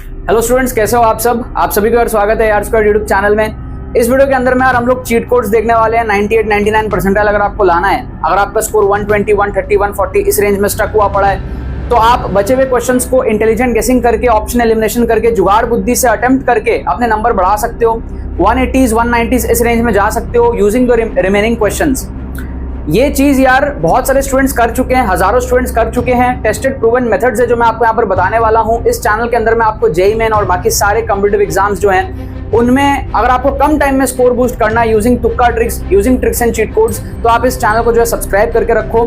Hello students, कैसे हो आप सब? आप सभी का स्वागत है यार यूट्यूब चैनल में। इस वीडियो के अंदर में यार हम लोग चीट कोड्स देखने वाले हैं। 98 99 परसेंटाइल अगर आपको लाना है, अगर आपका स्कोर 120 130 140 इस रेंज में स्टक हुआ पड़ा है, तो आप बचे हुए क्वेश्चंस को इंटेलिजेंट गेसिंग करके, ऑप्शन एलिमिनेशन करके, जुगाड़ बुद्धि से अटेम्प्ट करके अपने नंबर बढ़ा सकते हो। 180s 190s इस रेंज में जा सकते हो यूजिंग द रिमेनिंग क्वेश्चंस। ये चीज यार बहुत सारे स्टूडेंट्स कर चुके हैं, हजारों स्टूडेंट्स कर चुके हैं। टेस्टेड प्रूवन मेथड्स है जो मैं आपको यहाँ पर बताने वाला हूँ। इस चैनल के अंदर मैं आपको जेईई मेन और बाकी सारे कॉम्पिटिटिव एग्जाम्स जो हैं उनमें अगर आपको कम टाइम में स्कोर बूस्ट करना है यूजिंग तुक्का tricks, using tricks and cheat codes, तो आप इस चैनल को जो है सब्सक्राइब करके रखो।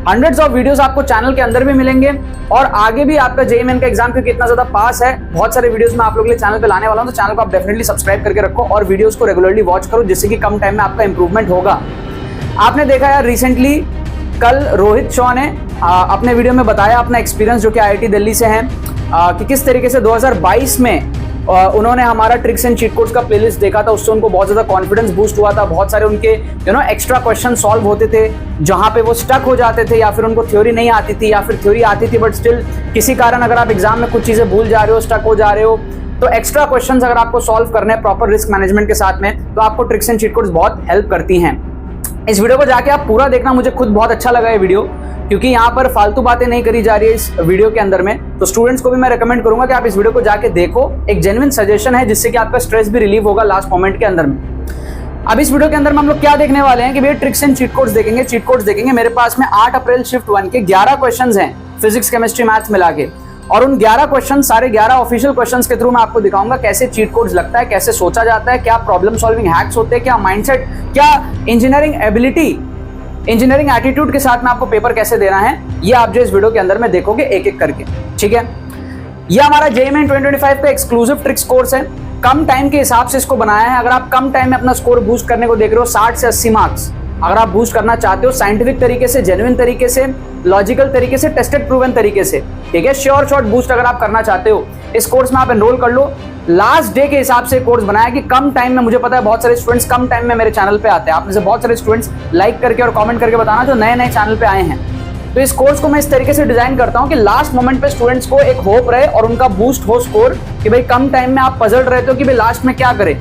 हंड्रेड्स ऑफ वीडियोस आपको चैनल के अंदर भी मिलेंगे और आगे भी आपका जेईई मेन का एग्जाम क्योंकि इतना ज्यादा पास है, बहुत सारे वीडियोस मैं आप लोगों के लिए चैनल पे लाने वाला हूं, तो चैनल को आप डेफिनेटली सब्सक्राइब करके रखो और वीडियोस को रेगुलरली वॉच करो जिससे कि कम टाइम में आपका इंप्रूवमेंट होगा। आपने देखा यार रिसेंटली कल रोहित शॉ ने अपने वीडियो में बताया अपना एक्सपीरियंस जो कि आईआईटी दिल्ली से है कि किस तरीके से 2022 में उन्होंने हमारा ट्रिक्स एंड चीट कोड्स का प्लेलिस्ट देखा था। उससे उनको बहुत ज्यादा कॉन्फिडेंस बूस्ट हुआ था। बहुत सारे उनके एक्स्ट्रा क्वेश्चन सॉल्व होते थे जहां पे वो स्टक हो जाते थे या फिर उनको थ्योरी नहीं आती थी या फिर थ्योरी आती थी बट स्टिल किसी कारण अगर आप एग्जाम में कुछ चीजें भूल जा रहे हो, स्टक हो जा रहे हो, तो एक्स्ट्रा क्वेश्चंस अगर आपको सॉल्व करने हैं प्रॉपर रिस्क मैनेजमेंट के साथ में, तो आपको ट्रिक्स एंड चीट कोड्स बहुत हेल्प करती हैं। इस वीडियो को जाके आप पूरा देखना, मुझे खुद बहुत अच्छा लगा ये वीडियो क्योंकि यहाँ पर फालतू बातें नहीं करी जा रही है इस वीडियो के अंदर में। तो स्टूडेंट्स को भी मैं रेकमेंड करूंगा कि आप इस वीडियो को जाके देखो। एक जेन्युइन सजेशन है जिससे कि आपका स्ट्रेस भी रिलीव होगा लास्ट मोमेंट के अंदर में। अब इस वीडियो के अंदर में हम लोग क्या देखने वाले हैं कि भैया ट्रिक्स एंड चीट कोड्स देखेंगे, चीट कोड्स देखेंगे। मेरे पास में 8 अप्रैल शिफ्ट 1 के 11 क्वेश्चन हैं फिजिक्स केमिस्ट्री मैथ्स मिला के, और उन 11 क्वेश्चन सारे 11 ऑफिशियल क्वेश्चंस के थ्रू मैं आपको दिखाऊंगा कैसे चीट कोड्स लगता है, कैसे सोचा जाता है, क्या प्रॉब्लम सॉल्विंग हैक्स होते हैं, क्या माइंडसेट, क्या इंजीनियरिंग एबिलिटी, इंजीनियरिंग एटीट्यूड के साथ में आपको पेपर कैसे देना है, ये आप जो इस वीडियो के अंदर में देखोगे एक एक करके। ठीक है, ये हमारा जेईई मेन 2025 का एक्सक्लूसिव ट्रिक्स कोर्स है। कम टाइम के हिसाब से इसको बनाया है। अगर आप कम टाइम में अपना स्कोर बूस्ट करने को देख रहे हो, 60 से 80 मार्क्स अगर आप बूस्ट करना चाहते हो साइंटिफिक तरीके से, जेन्युइन तरीके से, लॉजिकल तरीके से, टेस्टेड प्रूवन तरीके से, ठीक है, श्योर शॉट बूस्ट अगर आप करना चाहते हो, इस कोर्स में आप एनरोल कर लो। लास्ट डे के हिसाब से कोर्स बनाया कि कम टाइम में, मुझे पता है बहुत सारे स्टूडेंट्स कम टाइम में मेरे चैनल पे आते हैं। आप में से बहुत सारे स्टूडेंट्स लाइक करके और कमेंट करके बताना जो नए नए चैनल पे आए हैं। तो इस कोर्स को मैं इस तरीके से डिजाइन करता हूं कि लास्ट मोमेंट पे स्टूडेंट्स को एक होप रहे और उनका बूस्ट हो स्कोर कि भाई कम टाइम में आप पजल रहते हो कि भाई लास्ट में क्या करें,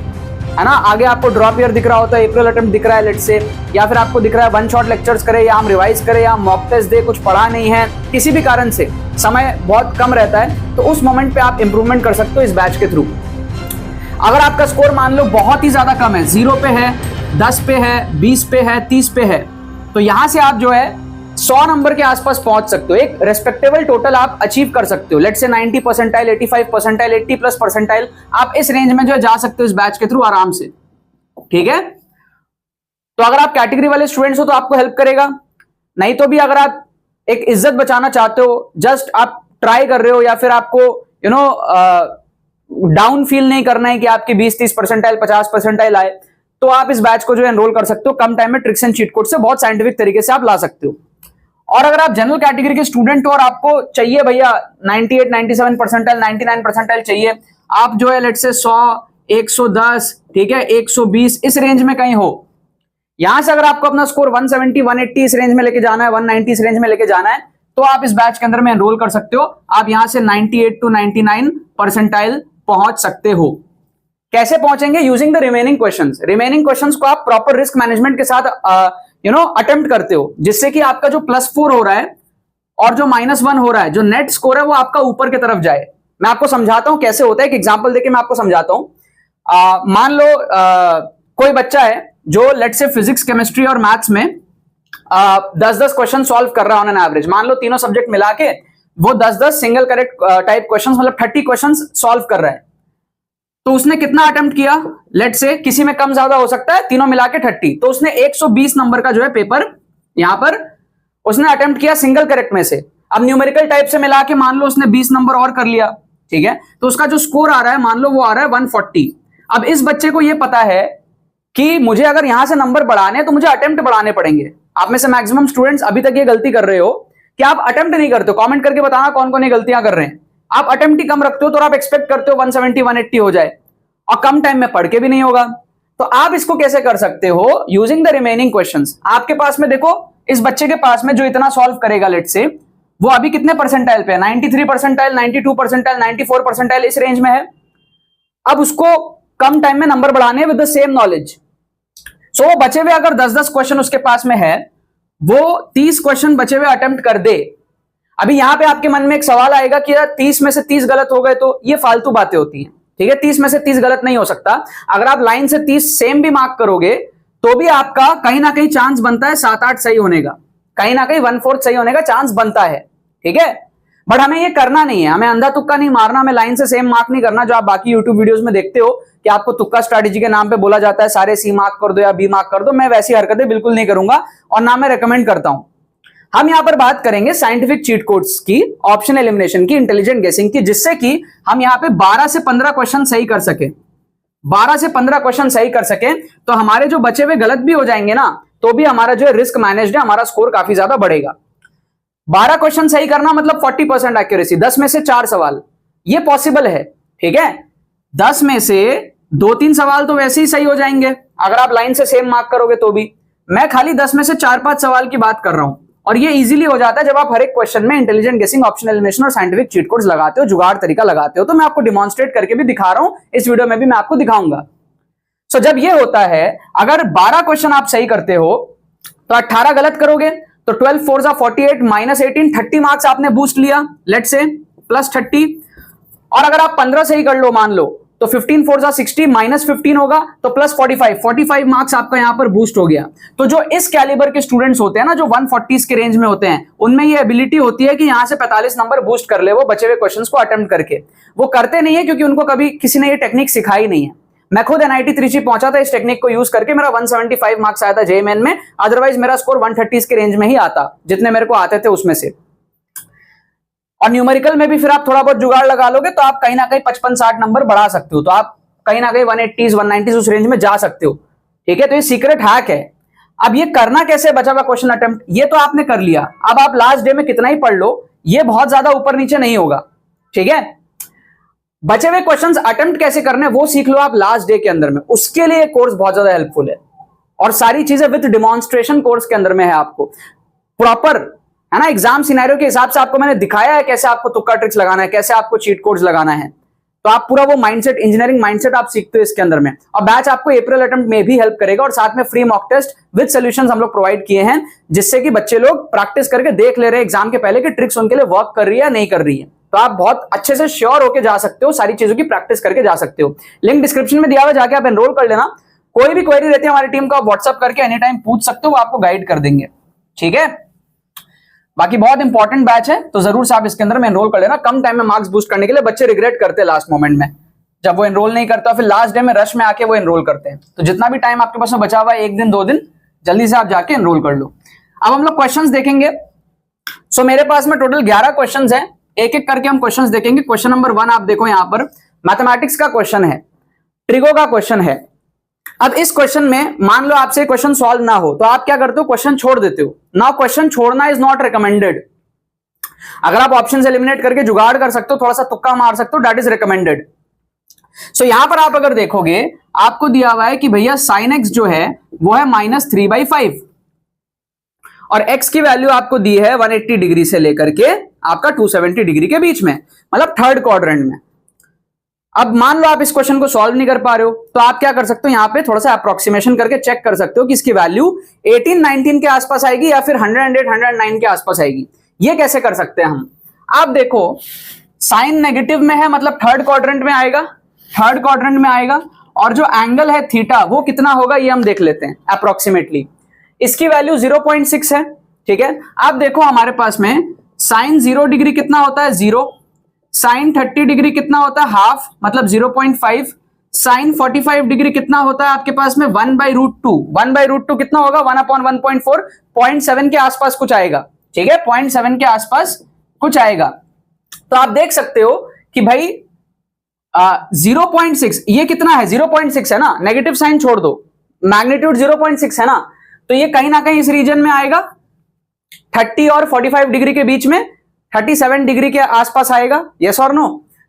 है ना। आगे आपको ड्रॉप ईयर दिख रहा होता है, अप्रैल अटेम्प्ट दिख रहा है लेट्स से, या फिर आपको दिख रहा है वन शॉट लेक्चर्स करे या हम रिवाइज करें या मॉक टेस्ट दे, कुछ पढ़ा नहीं है, किसी भी कारण से समय बहुत कम रहता है, तो उस मोमेंट पे आप इंप्रूवमेंट कर सकते हो इस बैच के थ्रू। अगर आपका स्कोर मान लो बहुत ही ज्यादा कम है, 0 पे है, 10 पे है, 20 पे है, 30 पे है, तो यहां से आप जो है 100 नंबर के आसपास पहुंच सकते हो। एक रेस्पेक्टेबल टोटल आप अचीव कर सकते हो। Let's say 90 percentile, 85 percentile, 80 plus percentile, आप इस रेंज में जो है जा सकते हो इस बैच के थ्रू आराम से। ठीक है, तो अगर आप कैटेगरी वाले स्टूडेंट्स हो तो आपको हेल्प करेगा, नहीं तो भी अगर आप एक इज्जत बचाना चाहते हो, जस्ट आप ट्राई कर रहे हो या फिर आपको डाउन फील नहीं करना है कि आपकी 20-30 परसेंटाइल 50 परसेंटाइल आए, तो आप इस बैच को जो एनरोल कर सकते हो। कम टाइम में ट्रिक्स एंड चीट कोड से बहुत साइंटिफिक तरीके से आप ला सकते हो। और अगर आप जनरल कैटेगरी के स्टूडेंट हो और आपको चाहिए भैया 98 97 परसेंटाइल, 99 परसेंटाइल चाहिए, आप जो है लेट से 100 110, ठीक है, 120 इस रेंज में कहीं हो, यहां से अगर आपको अपना स्कोर 170 180 इस रेंज में लेके जाना है, 190 इस रेंज में लेके जाना है, तो आप इस बैच के अंदर में एनरोल कर सकते हो। आप यहां से 98 to 99 परसेंटाइल पहुंच सकते हो। कैसे पहुंचेंगे? Using the remaining questions. Remaining questions को आप प्रॉपर रिस्क मैनेजमेंट के साथ अटेम्प्ट करते हो, जिससे कि आपका जो +4 हो रहा है और जो -1 हो रहा है, जो नेट स्कोर है वो आपका ऊपर की तरफ जाए। मैं आपको समझाता हूं कैसे होता है, एक एग्जांपल देके मैं आपको समझाता हूं। मान लो कोई बच्चा है जो लेट से फिजिक्स केमिस्ट्री और मैथ्स में 10-10 क्वेश्चन सॉल्व कर रहा है ऑन एन एवरेज। मान लो तीनों सब्जेक्ट मिला के वो 10-10 सिंगल करेक्ट टाइप क्वेश्चंस, मतलब 30 क्वेश्चंस सॉल्व कर रहा है। तो उसने कितना अटेम्प्ट किया? लेट से किसी में कम ज्यादा हो सकता है, तीनों मिला के 30, तो उसने 120 नंबर का जो है पेपर यहां पर उसने अटेम्प्ट किया सिंगल करेक्ट में से। अब न्यूमेरिकल टाइप से मिला के मान लो उसने 20 नंबर और कर लिया, ठीक है, तो उसका जो स्कोर आ रहा है मान लो वो आ रहा है 140। अब इस बच्चे को ये पता है कि मुझे अगर यहां से नंबर बढ़ाने हैं तो मुझे अटेम्प्ट बढ़ाने पड़ेंगे। आप में से मैक्सिमम स्टूडेंट्स अभी तक ये गलती कर रहे हो कि आप अटेम्प्ट नहीं करते हो। कमेंट करके बताना कौन कौन ये गलतियां कर रहे हैं। आप अटेम्प्ट ही कम रखते हो तो आप एक्सपेक्ट करते हो 170 180 हो जाए और कम टाइम में पढ़ के भी नहीं होगा। तो आप इसको कैसे कर सकते हो? Using the remaining questions. आपके पास में देखो, इस बच्चे के पास में जो इतना सॉल्व करेगा लेट से, वो अभी कितने परसेंटाइल पे है, 93 परसेंटाइल, 92 परसेंटाइल, 94 परसेंटाइल, इस रेंज में है। अब उसको कम टाइम में नंबर बढ़ाने विद द सेम नॉलेज। सो वो बचे हुए अगर 10-10 क्वेश्चन उसके पास में है, वो 30 क्वेश्चन बचे हुए अटेम्प्ट कर दे। अभी यहां पे आपके मन में एक सवाल आएगा कि यार 30 में से 30 गलत हो गए, तो ये फालतू बातें होती हैं, ठीक है। 30 में से 30 गलत नहीं हो सकता। अगर आप लाइन से 30 सेम भी मार्क करोगे तो भी आपका कहीं ना कहीं चांस बनता है 7-8 सही होने का, कहीं ना कहीं 1/4 सही होने का चांस बनता है, ठीक है। बट हमें ये करना नहीं है, हमें अंधा तुक्का नहीं मारना, हमें लाइन से सेम मार्क नहीं करना, जो आप बाकी यूट्यूब वीडियोस में देखते हो कि आपको तुक्का स्ट्रैटेजी के नाम पे बोला जाता है सारे सी मार्क कर दो या बी मार्क कर दो। मैं वैसी हरकतें बिल्कुल नहीं करूंगा और ना मैं रेकमेंड करता हूं। हम यहां पर बात करेंगे साइंटिफिक चीट कोड्स की, ऑप्शन एलिमिनेशन की, इंटेलिजेंट गेसिंग की, जिससे कि हम यहां पे 12 से 15 क्वेश्चन सही कर सके। 12 से 15 क्वेश्चन सही कर सके तो हमारे जो बचे हुए गलत भी हो जाएंगे ना, तो भी हमारा जो रिस्क मैनेज्ड है, हमारा स्कोर काफी ज्यादा बढ़ेगा। 12 क्वेश्चन सही करना मतलब 40% एक्यूरेसी, 10 में से 4 सवाल, ये पॉसिबल है, ठीक है। 10 में से 2-3 सवाल तो वैसे ही सही हो जाएंगे अगर आप लाइन से सेम मार्क करोगे तो भी। मैं खाली 10 में से 4-5 सवाल की बात कर रहा हूं, और ये इजीली हो जाता है जब आप हर एक क्वेश्चन में इंटेलिजेंट गेसिंग, ऑप्शन एलिमिनेशन और साइंटिफिक चीट कोड्स लगाते हो, जुगाड़ तरीका लगाते हो। तो मैं आपको डिमॉन्स्ट्रेट करके भी दिखा रहा हूं, इस वीडियो में भी मैं आपको दिखाऊंगा। सो जब ये होता है, अगर 12 क्वेश्चन आप सही करते हो तो 18 गलत करोगे तो 12 4 जा 48 -18 30 मार्क्स आपने बूस्ट लिया, लेट से +30। और अगर आप 15 सही कर लो मान लो तो 15 4 जा 60 -15 होगा तो +45 मार्क्स आपका यहां पर बूस्ट हो गया। तो जो इस कैलिबर के स्टूडेंट्स होते हैं ना, जो 140 के रेंज में होते हैं, उनमें ये एबिलिटी होती है कि यहां से 45 नंबर बूस्ट कर ले वो बचे हुए क्वेश्चंस को अटेम्प्ट करके। वो करते नहीं है क्योंकि उनको कभी किसी ने ये टेक्निक सिखाई नहीं है। मैं खुद NIT त्रिची पहुंचा था इस टेक्निक को यूज करके, मेरा 175 मार्क्स आया था JEE में, अदरवाइज मेरा स्कोर 130 के रेंज में ही आता, जितने मेरे को आते थे उसमें से। और न्यूमेरिकल में भी फिर आप थोड़ा बहुत जुगाड़ लगा लोगे तो आप कहीं ना कहीं 55-60 नंबर बढ़ा सकते हो, तो आप कहीं ना कहीं 180s 190s उस रेंज में जा सकते हो, ठीक है। तो ये सीक्रेट हैक है। अब ये करना कैसे, बचा हुआ क्वेश्चन अटेम्प्ट, ये तो आपने कर लिया। अब आप लास्ट डे में कितना ही पढ़ लो, ये बहुत ज्यादा ऊपर नीचे नहीं होगा, ठीक है। बचे हुए क्वेश्चंस अटेम्प्ट कैसे करने वो सीख लो आप लास्ट डे के अंदर में, उसके लिए कोर्स बहुत ज्यादा हेल्पफुल है। और सारी चीजें विद डिमॉन्स्ट्रेशन कोर्स के अंदर में है, आपको प्रॉपर, है ना, एग्जाम सिनेरियो के हिसाब से आपको मैंने दिखाया है कैसे आपको तुक्का ट्रिक्स लगाना है, कैसे आपको चीट कोड्स लगाना है। तो आप पूरा वो माइंडसेट, इंजीनियरिंग माइंडसेट आप सीखते हो इसके अंदर में। और बैच आपको अप्रैल अटेम्प्ट में भी हेल्प करेगा, और साथ में free mock test with solutions हम लोग प्रोवाइड किए हैं, जिससे कि बच्चे लोग प्रैक्टिस करके देख ले रहे हैं एग्जाम के पहले कि ट्रिक्स उनके लिए वर्क कर रही है या नहीं कर रही है। तो आप बहुत अच्छे से श्योर होकर जा सकते हो, सारी चीजों की प्रैक्टिस करके जा सकते हो। लिंक डिस्क्रिप्शन में दिया हुआ, जाके आप एनरोल कर लेना। कोई भी क्वेरी रहती है हमारी टीम को आप व्हाट्सअप करके एनी टाइम पूछ सकते हो, वो आपको गाइड कर देंगे, ठीक है। बाकी बहुत इंपॉर्टेंट बैच है, तो जरूर से आप इसके अंदर में एनरोल कर लेना। कम टाइम में मार्क्स बूस्ट करने के लिए बच्चे रिग्रेट करते हैं लास्ट मोमेंट में, जब वो एनरोल नहीं करता, फिर लास्ट डे में रश में आके वो एनरोल करते हैं। तो जितना भी टाइम आपके पास में बचा हुआ है, 1 दिन 2 दिन, जल्दी से आप जाके एनरोल कर लो। अब हम लोग क्वेश्चंस देखेंगे। सो मेरे पास में टोटल 11 क्वेश्चंस हैं, एक एक करके हम क्वेश्चंस देखेंगे। क्वेश्चन नंबर 1 आप देखो, यहां पर मैथमेटिक्स का क्वेश्चन है, ट्रिगो का क्वेश्चन है। अब इस क्वेश्चन में मान लो आपसे क्वेश्चन सॉल्व ना हो, तो आप क्या करते हो, क्वेश्चन छोड़ देते हो। नाउ क्वेश्चन छोड़ना इज नॉट रिकमेंडेड। अगर आप ऑप्शंस एलिमिनेट करके जुगाड़ कर सकते हो, थोड़ा सा तुक्का मार सकते हो, दैट इज रिकमेंडेड। सो यहां पर आप अगर देखोगे, आपको दिया हुआ है कि भैया sin x जो है वो है -3/5, और x की वैल्यू आपको दी है 180 डिग्री से लेकर के आपका 270 डिग्री के बीच में, मतलब थर्ड क्वाड्रेंट में। अब मान लो आप इस क्वेश्चन को सॉल्व नहीं कर पा रहे हो, तो आप क्या कर सकते हो, यहां पे थोड़ा सा अप्रोक्सीमेशन करके चेक कर सकते हो कि इसकी वैल्यू 18-19 के आसपास आएगी या फिर 108-109 के आसपास आएगी। ये कैसे कर सकते हैं हम, आप देखो साइन नेगेटिव में है, मतलब थर्ड क्वाड्रेंट में आएगा, थर्ड क्वाड्रेंट में आएगा, और जो एंगल है थीटा वो कितना होगा ये हम देख लेते हैं अप्रोक्सीमेटली। इसकी वैल्यू 0.6 है, ठीक है। आप देखो हमारे पास में साइन 0 डिग्री कितना होता है, 0, साइन 30 डिग्री कितना होता है, हाफ, मतलब 0.5, साइन 45 डिग्री कितना होता है आपके पास में 1/√2, 1/√2 कितना होगा 1/1.4, 0.7 के आसपास कुछ आएगा, ठीक है, 0.7 के आसपास कुछ आएगा। तो आप देख सकते हो कि भाई 0.6 ये कितना है, 0.6 है ना, नेगेटिव साइन छोड़ दो, मैग्नीट्यूड 0.6 है ना, तो ये कहीं ना कहीं इस रीजन में आएगा, 30 और 45 डिग्री के बीच में, 37 डिग्री के आसपास आएगा, यस और नो।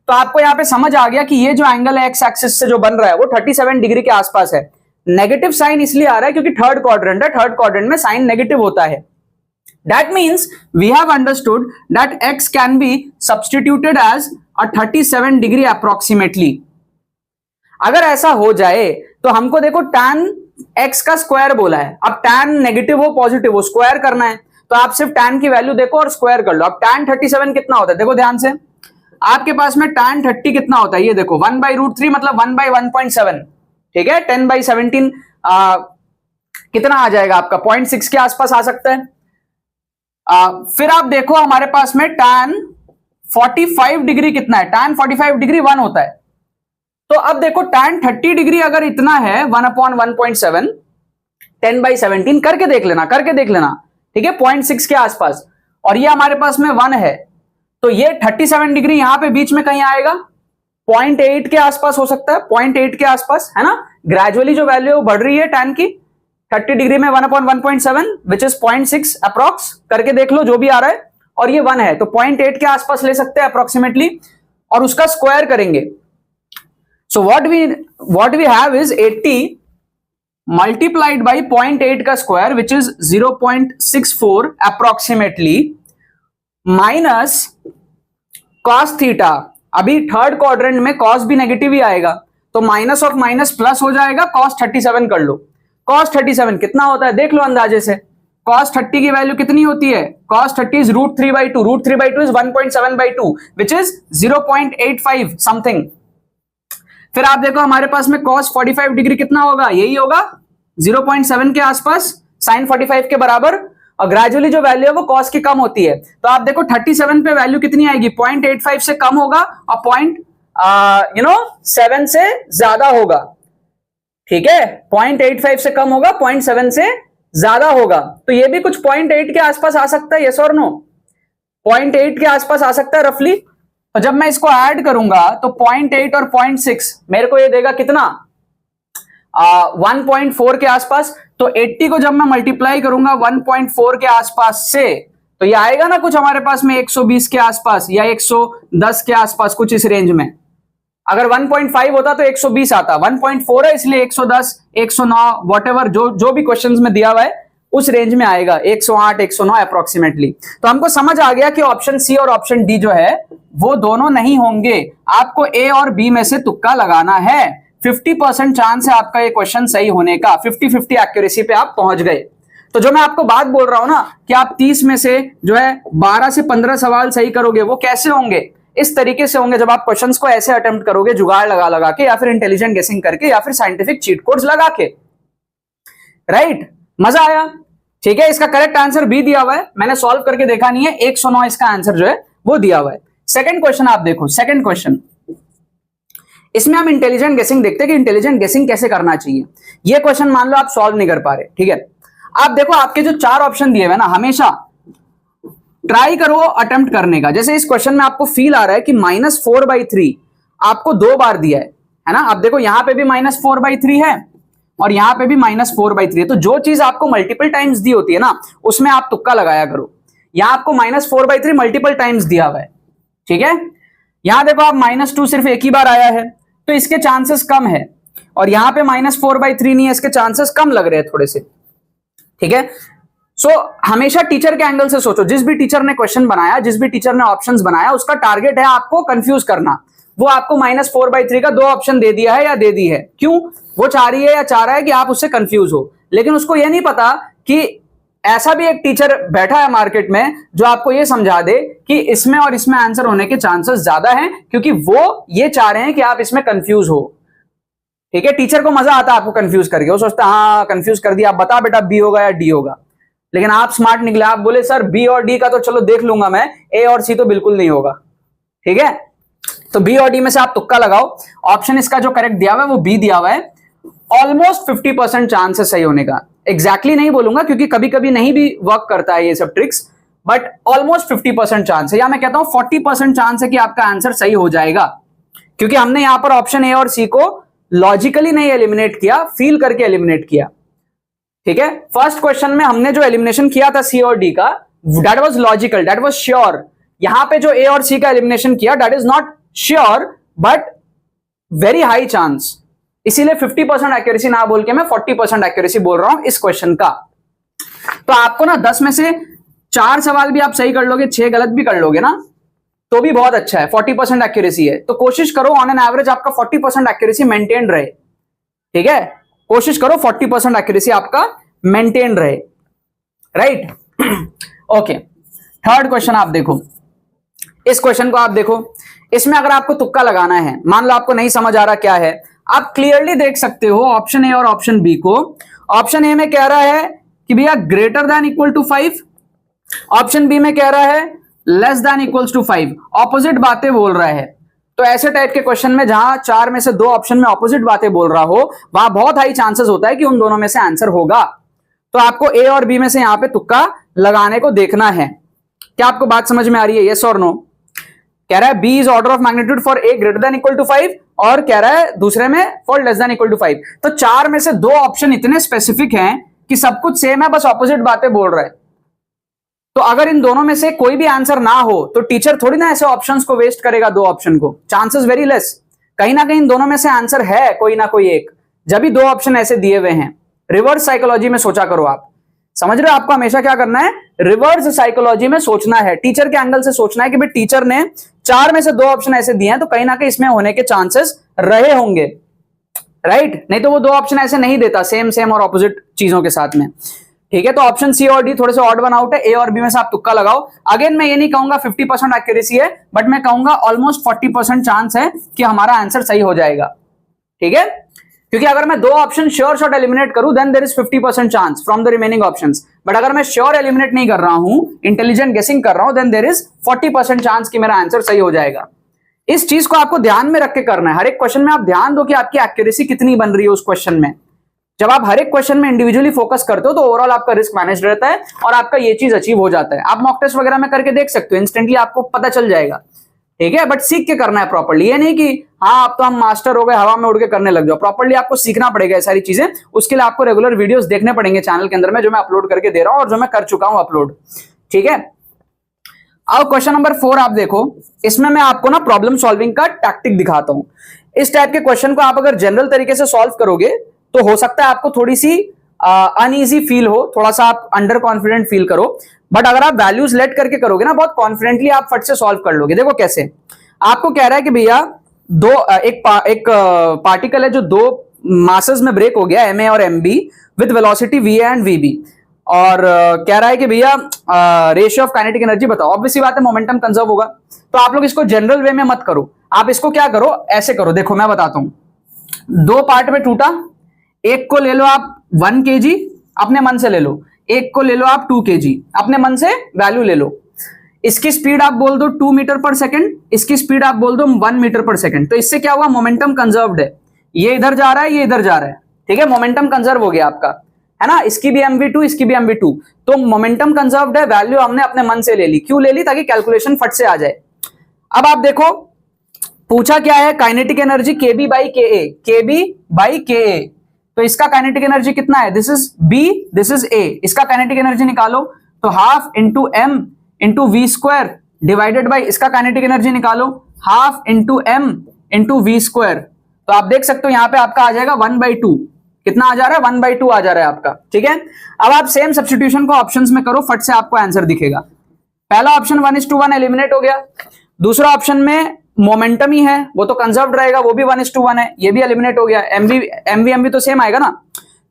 तो आपको यहां पे समझ आ गया कि ये जो एंगल है एक्स एक्सिस से जो बन रहा है वो 37 डिग्री के आसपास है। नेगेटिव साइन इसलिए आ रहा है क्योंकि थर्ड क्वाड्रेंट है, थर्ड क्वाड्रेंट में साइन नेगेटिव होता है, That means we have understood that x can be substituted as a 37 degree approximately. अगर ऐसा हो जाए तो हमको देखो tan x का स्क्वायर बोला है, अब tan नेगेटिव हो पॉजिटिव हो स्क्वायर करना है, तो आप सिर्फ tan की वैल्यू देखो और स्क्वायर कर लो। अब tan 37 कितना होता है देखो ध्यान से, आपके पास में tan 30 कितना होता है ये देखो 1/√3 मतलब 1/1.7, ठीक है। 10/17 कितना आ जाएगा आपका 0.6 के आसपास आ सकता है। फिर आप देखो हमारे पास में tan 45 डिग्री कितना है, tan 45 डिग्री 1 होता है। तो अब देखो tan 30 डिग्री अगर इतना है 1/1.7 10/17 करके देख लेना, ठीक है 0.6 के आसपास, और ये हमारे पास में 1 है, तो ये 37 डिग्री यहां पे बीच में कहीं आएगा 0.8 के आसपास हो सकता है, 0.8 के आसपास है ना। ग्रेजुअली जो वैल्यू बढ़ रही है tan की 30 डिग्री में 1/1.7 विच इज 0.6 अप्रॉक्स, करके देख लो जो भी आ रहा है, और ये 1 है तो 0.8 के आसपास ले सकते हैं अप्रोक्सीमेटली, और उसका स्क्वायर करेंगे। So what we have is 80 multiplied by 0.8 का square which is 0.64 approximately minus cos theta. अभी थर्ड क्वाड्रेंट में cos भी नेगेटिव ही आएगा, तो माइनस ऑफ माइनस प्लस हो जाएगा, cos 37 कर लो। cos 37 कितना होता है देख लो अंदाजे से, cos 30 की वैल्यू कितनी होती है, cos 30 is √3/2, √3/2 is 1.7/2 which is 0.85 something. फिर आप देखो हमारे पास में cos 45 डिग्री कितना होगा, यही होगा 0.7 के आसपास, sin 45 के बराबर, और ग्रेजुअली जो वैल्यू है वो cos की कम होती है। तो आप देखो 37 पे वैल्यू कितनी आएगी, 0.85 से कम होगा और 7 से ज्यादा होगा, ठीक है 0.85 से कम होगा, 0.7 से ज्यादा होगा, तो ये भी कुछ 0.8 के आसपास आ सकता है, यस और नो, 0.8 के आसपास आ सकता है रफली। तो जब मैं इसको ऐड करूंगा तो 0.8 और 0.6 मेरे को ये देगा कितना 1.4 के आसपास। तो 80 को जब मैं मल्टीप्लाई करूंगा 1.4 के आसपास से, तो ये आएगा ना कुछ हमारे पास में 120 के आसपास या 110 के आसपास, कुछ इस रेंज में। अगर 1.5 होता तो 120 आता, 1.4 है इसलिए 110 109 व्हाटएवर जो भी क्वेश्चंस में दिया हुआ है उस रेंज में आएगा, 108 109 अप्रोक्सीमेटली। तो हमको समझ आ गया कि ऑप्शन सी और ऑप्शन डी जो है वो दोनों नहीं होंगे, आपको ए और बी में से तुक्का लगाना है। 50% चांस है आपका ये क्वेश्चन सही होने का, 50-50 एक्यूरेसी पे आप पहुंच गए। तो जो मैं आपको बात बोल रहा हूं ना कि आप 30 में से जो है 12 से 15 सवाल सही करोगे, वो कैसे होंगे, इस तरीके से होंगे जब आप क्वेश्चंस को ऐसे अटेम्प्ट करोगे, जुगाड़ लगा के, या फिर इंटेलिजेंट गेसिंग करके, या फिर साइंटिफिक चीट कोड्स लगा के। राइट, मजा आया, ठीक है। इसका करेक्ट आंसर बी दिया हुआ है, मैंने सॉल्व करके देखा नहीं है, 109 इसका आंसर जो है वो दिया हुआ है। सेकंड क्वेश्चन आप देखो, सेकंड क्वेश्चन, इसमें हम इंटेलिजेंट गेसिंग देखते हैं कि इंटेलिजेंट गेसिंग कैसे करना चाहिए। ये क्वेश्चन मान लो आप सॉल्व नहीं कर पा रहे, ठीक है। आप देखो आपके जो 4 ऑप्शन दिए हुए ना, हमेशा ट्राई करो अटेम्प्ट करने का। जैसे इस क्वेश्चन में आपको फील आ रहा है कि -4/3 आपको 2 बार दिया है ना। आप देखो यहां पे भी -4/3 है और यहां पे भी -4/3 है, तो जो चीज आपको मल्टीपल टाइम्स दी होती है ना उसमें आप तुक्का लगाया करो। यहां आपको -4/3 मल्टीपल टाइम्स दिया हुआ है, ठीक है। यहां देखो आप -2 सिर्फ एक ही बार आया है, तो इसके चांसेस कम है, और यहां पे -4/3 नहीं है, इसके चांसेस कम लग रहे हैं थोड़े से, ठीक है। सो हमेशा टीचर के एंगल से सोचो, जिस भी टीचर ने क्वेश्चन बनाया, जिस भी टीचर ने ऑप्शंस बनाया, उसका टारगेट है आपको कंफ्यूज करना। वो आपको -4/3 का 2 ऑप्शन दे दिया है या दे दी है, क्यों, वो चाह रही है या चाह रहा है कि आप उससे कंफ्यूज हो। लेकिन उसको यह नहीं पता कि ऐसा भी एक टीचर बैठा है मार्केट में जो आपको ये समझा दे कि इसमें और इसमें आंसर होने के चांसेस ज्यादा हैं, क्योंकि वो ये चाह रहे हैं कि आप इसमें कंफ्यूज हो, ठीक है। टीचर को मजा आता है आपको कंफ्यूज करके, वो सोचता है हाँ कंफ्यूज कर दिया, आप बता बेटा बी होगा या डी होगा। लेकिन आप स्मार्ट निकले, आप बोले सर बी और डी का तो चलो देख लूंगा मैं, ए और सी तो बिल्कुल नहीं होगा, ठीक है। तो बी और डी में से आप तुक्का लगाओ। ऑप्शन इसका जो करेक्ट दिया हुआ है वो बी दिया हुआ है। ऑलमोस्ट 50% चांस है सही होने का, एग्जैक्टली नहीं बोलूंगा क्योंकि कभी कभी नहीं भी वर्क करता है ये सब ट्रिक्स, बट ऑलमोस्ट 50% चांस है, या मैं कहता हूं 40% चांस है कि आपका आंसर सही हो जाएगा, क्योंकि हमने यहां पर ऑप्शन ए और सी को लॉजिकली नहीं एलिमिनेट किया, फील करके एलिमिनेट किया, ठीक है। फर्स्ट क्वेश्चन में हमने जो एलिमिनेशन किया था सी और डी का, that was logical, that was sure. यहां पे जो ए और सी का एलिमिनेशन किया, that is not sure but very high chance, इसीलिए 50% एक्यूरेसी ना बोल के मैं 40% एक्यूरेसी बोल रहा हूं इस क्वेश्चन का। तो आपको ना 10 में से 4 सवाल भी आप सही कर लोगे, 6 गलत भी कर लोगे ना तो भी बहुत अच्छा है, 40% एक्यूरेसी है। तो कोशिश करो ऑन एन एवरेज आपका 40% एक्यूरेसी मेंटेन रहे, ठीक है, कोशिश करो 40% एक्यूरेसी आपका मेंटेन रहे, राइट। ओके, थर्ड क्वेश्चन आप देखो, इस क्वेश्चन को आप देखो, इसमें अगर आपको तुक्का लगाना है, मान लो आपको नहीं समझ आ रहा क्या है, आप क्लियरली देख सकते हो ऑप्शन ए और ऑप्शन बी को। ऑप्शन ए में कह रहा है कि भैया greater than equal to 5, option B में कह रहा है less than equals to 5, opposite बातें बोल रहा है। तो ऐसे टाइप के क्वेश्चन में जहां 4 में से 2 ऑप्शन में ऑपोजिट बातें बोल रहा हो, वहां बहुत हाई चांसेस होता है कि उन दोनों में से आंसर होगा। तो आपको ए और बी में से यहां पे तुक्का लगाने को देखना है। क्या आपको बात समझ में आ रही है, यस और नो? कह रहा है B is order of magnitude for A greater than equal to 5, और कह रहा है दूसरे में for less than equal to 5। तो 4 में से 2 ऑप्शन इतने स्पेसिफिक हैं कि सब कुछ सेम है, बस ऑपोजिट बातें बोल रहा है। तो अगर इन दोनों में से कोई भी आंसर ना हो तो टीचर थोड़ी ना ऐसे ऑप्शंस को वेस्ट करेगा, 2 ऑप्शन को, चांसेस वेरी लेस। कहीं ना कहीं इन दोनों में से आंसर है कोई ना कोई एक, जब भी 2 ऑप्शन ऐसे दिए हुए हैं। रिवर्स साइकोलॉजी में सोचा करो आप, समझ रहे हो? आपको हमेशा क्या करना है, रिवर्स साइकोलॉजी में सोचना है, टीचर के एंगल से सोचना है कि भाई टीचर ने 4 में से 2 ऑप्शन ऐसे दिए हैं तो कहीं ना कहीं इसमें होने के चांसेस रहे होंगे, राइट? नहीं तो वो 2 ऑप्शन ऐसे नहीं देता सेम सेम और ऑपोजिट चीजों के साथ में, ठीक है। तो ऑप्शन सी और डी थोड़े से ऑड वन आउट है, ए और बी में से आप तुक्का लगाओ। अगेन मैं ये नहीं कहूंगा 50% एक्यूरेसी है, बट मैं कहूंगा ऑलमोस्ट 40% चांस है कि हमारा आंसर सही हो जाएगा, ठीक है। क्योंकि अगर मैं 2 ऑप्शन श्योर शॉट एलिमिनेट करूं then there is 50% chance from the remaining options, but अगर मैं श्योर एलिमिनेट नहीं कर रहा हूं, इंटेलिजेंट गेसिंग कर रहा हूं, देन देयर इज 40% चांस कि मेरा आंसर सही हो जाएगा। इस चीज को आपको ध्यान में रख के करना है। हर एक क्वेश्चन में आप ध्यान दो कि आपकी एक्यूरेसी कितनी बन रही है उस क्वेश्चन में। जब आप हर एक क्वेश्चन में इंडिविजुअली फोकस करते हो तो ओवरऑल आपका रिस्क मैनेज रहता है और आपका ये चीज अचीव हो जाता है। आप मॉक टेस्ट वगैरह में करके देख सकते हो, इंस्टेंटली आपको पता चल जाएगा, ठीक है। बट सीख के करना है प्रॉपर्ली, ये नहीं कि हाँ अब तो हम मास्टर हो गए, हवा में उड़ के करने लग जाओ। प्रॉपर्ली आपको सीखना पड़ेगा ये सारी चीजें। उसके लिए आपको रेगुलर वीडियोस देखने पड़ेंगे चैनल के अंदर में, जो मैं अपलोड करके दे रहा हूं और जो मैं कर चुका हूं अपलोड, ठीक है। अब क्वेश्चन नंबर 4 आप देखो, इसमें मैं आपको ना प्रॉब्लम सॉल्विंग का टैक्टिक दिखाता हूं। इस टाइप के क्वेश्चन को आप अगर जनरल तरीके से सॉल्व करोगे तो हो सकता है आपको थोड़ी सी अनईजी फील हो, थोड़ा सा आप अंडर कॉन्फिडेंट फील करो, बट अगर आप वैल्यूज लेट करके करोगे ना बहुत कॉन्फिडेंटली आप फट से सॉल्व कर लोगे। देखो कैसे, आपको कह रहा है कि भैया एक पार्टिकल है जो 2 मासेस में ब्रेक हो गया, एमए और m b, with velocity v a and v b, और कह रहा है कि भैया रेशियो ऑफ काइनेटिक एनर्जी बताओ। ऑब्वियसली बात है मोमेंटम कंजर्व होगा। तो आप लोग इसको जनरल वे में मत करो, आप इसको क्या करो, ऐसे करो। देखो मैं बताता हूं, 2 पार्ट में टूटा, एक को ले लो आप 1 kg अपने मन से ले लो, एक को ले लो आप 2 kg अपने मन से वैल्यू ले लो। इसकी स्पीड आप बोल दो 2 मीटर पर सेकंड, इसकी स्पीड आप बोल दो 1 मीटर पर सेकंड। तो इससे क्या हुआ, मोमेंटम कंजर्व्ड है, ये इधर जा रहा है, ये इधर जा रहा है, ठीक है, मोमेंटम कंजर्व हो गया आपका, है ना। इसकी भी mv2 इसकी भी mv2, तो मोमेंटम कंजर्व्ड है, वैल्यू हमने अपने मन से ले ली। क्यों ले ली, ताकि कैलकुलेशन फट से आ जाए। अब आप देखो पूछा क्या है, kinetic energy kb by ka, kb by ka। तो इसका काइनेटिक एनर्जी कितना है, this is b, this is a, इसका काइनेटिक एनर्जी निकालो तो half into m into v square divided by इसका काइनेटिक एनर्जी निकालो half into m into v square. तो आप देख सकते हो यहां पे आपका आ जाएगा 1/2। कितना आ जा रहा है, 1/2 आ जा रहा है आपका, ठीक है। अब आप सेम सब्स्टिट्यूशन को ऑप्शंस में करो, फट से आपको आंसर दिखेगा। पहला ऑप्शन 1:1 एलिमिनेट हो गया, दूसरा ऑप्शन में मोमेंटम ही है, वो तो कंजर्व्ड रहेगा, वो भी 1:1 है, ये भी एलिमिनेट हो गया। एमवी तो सेम आएगा ना।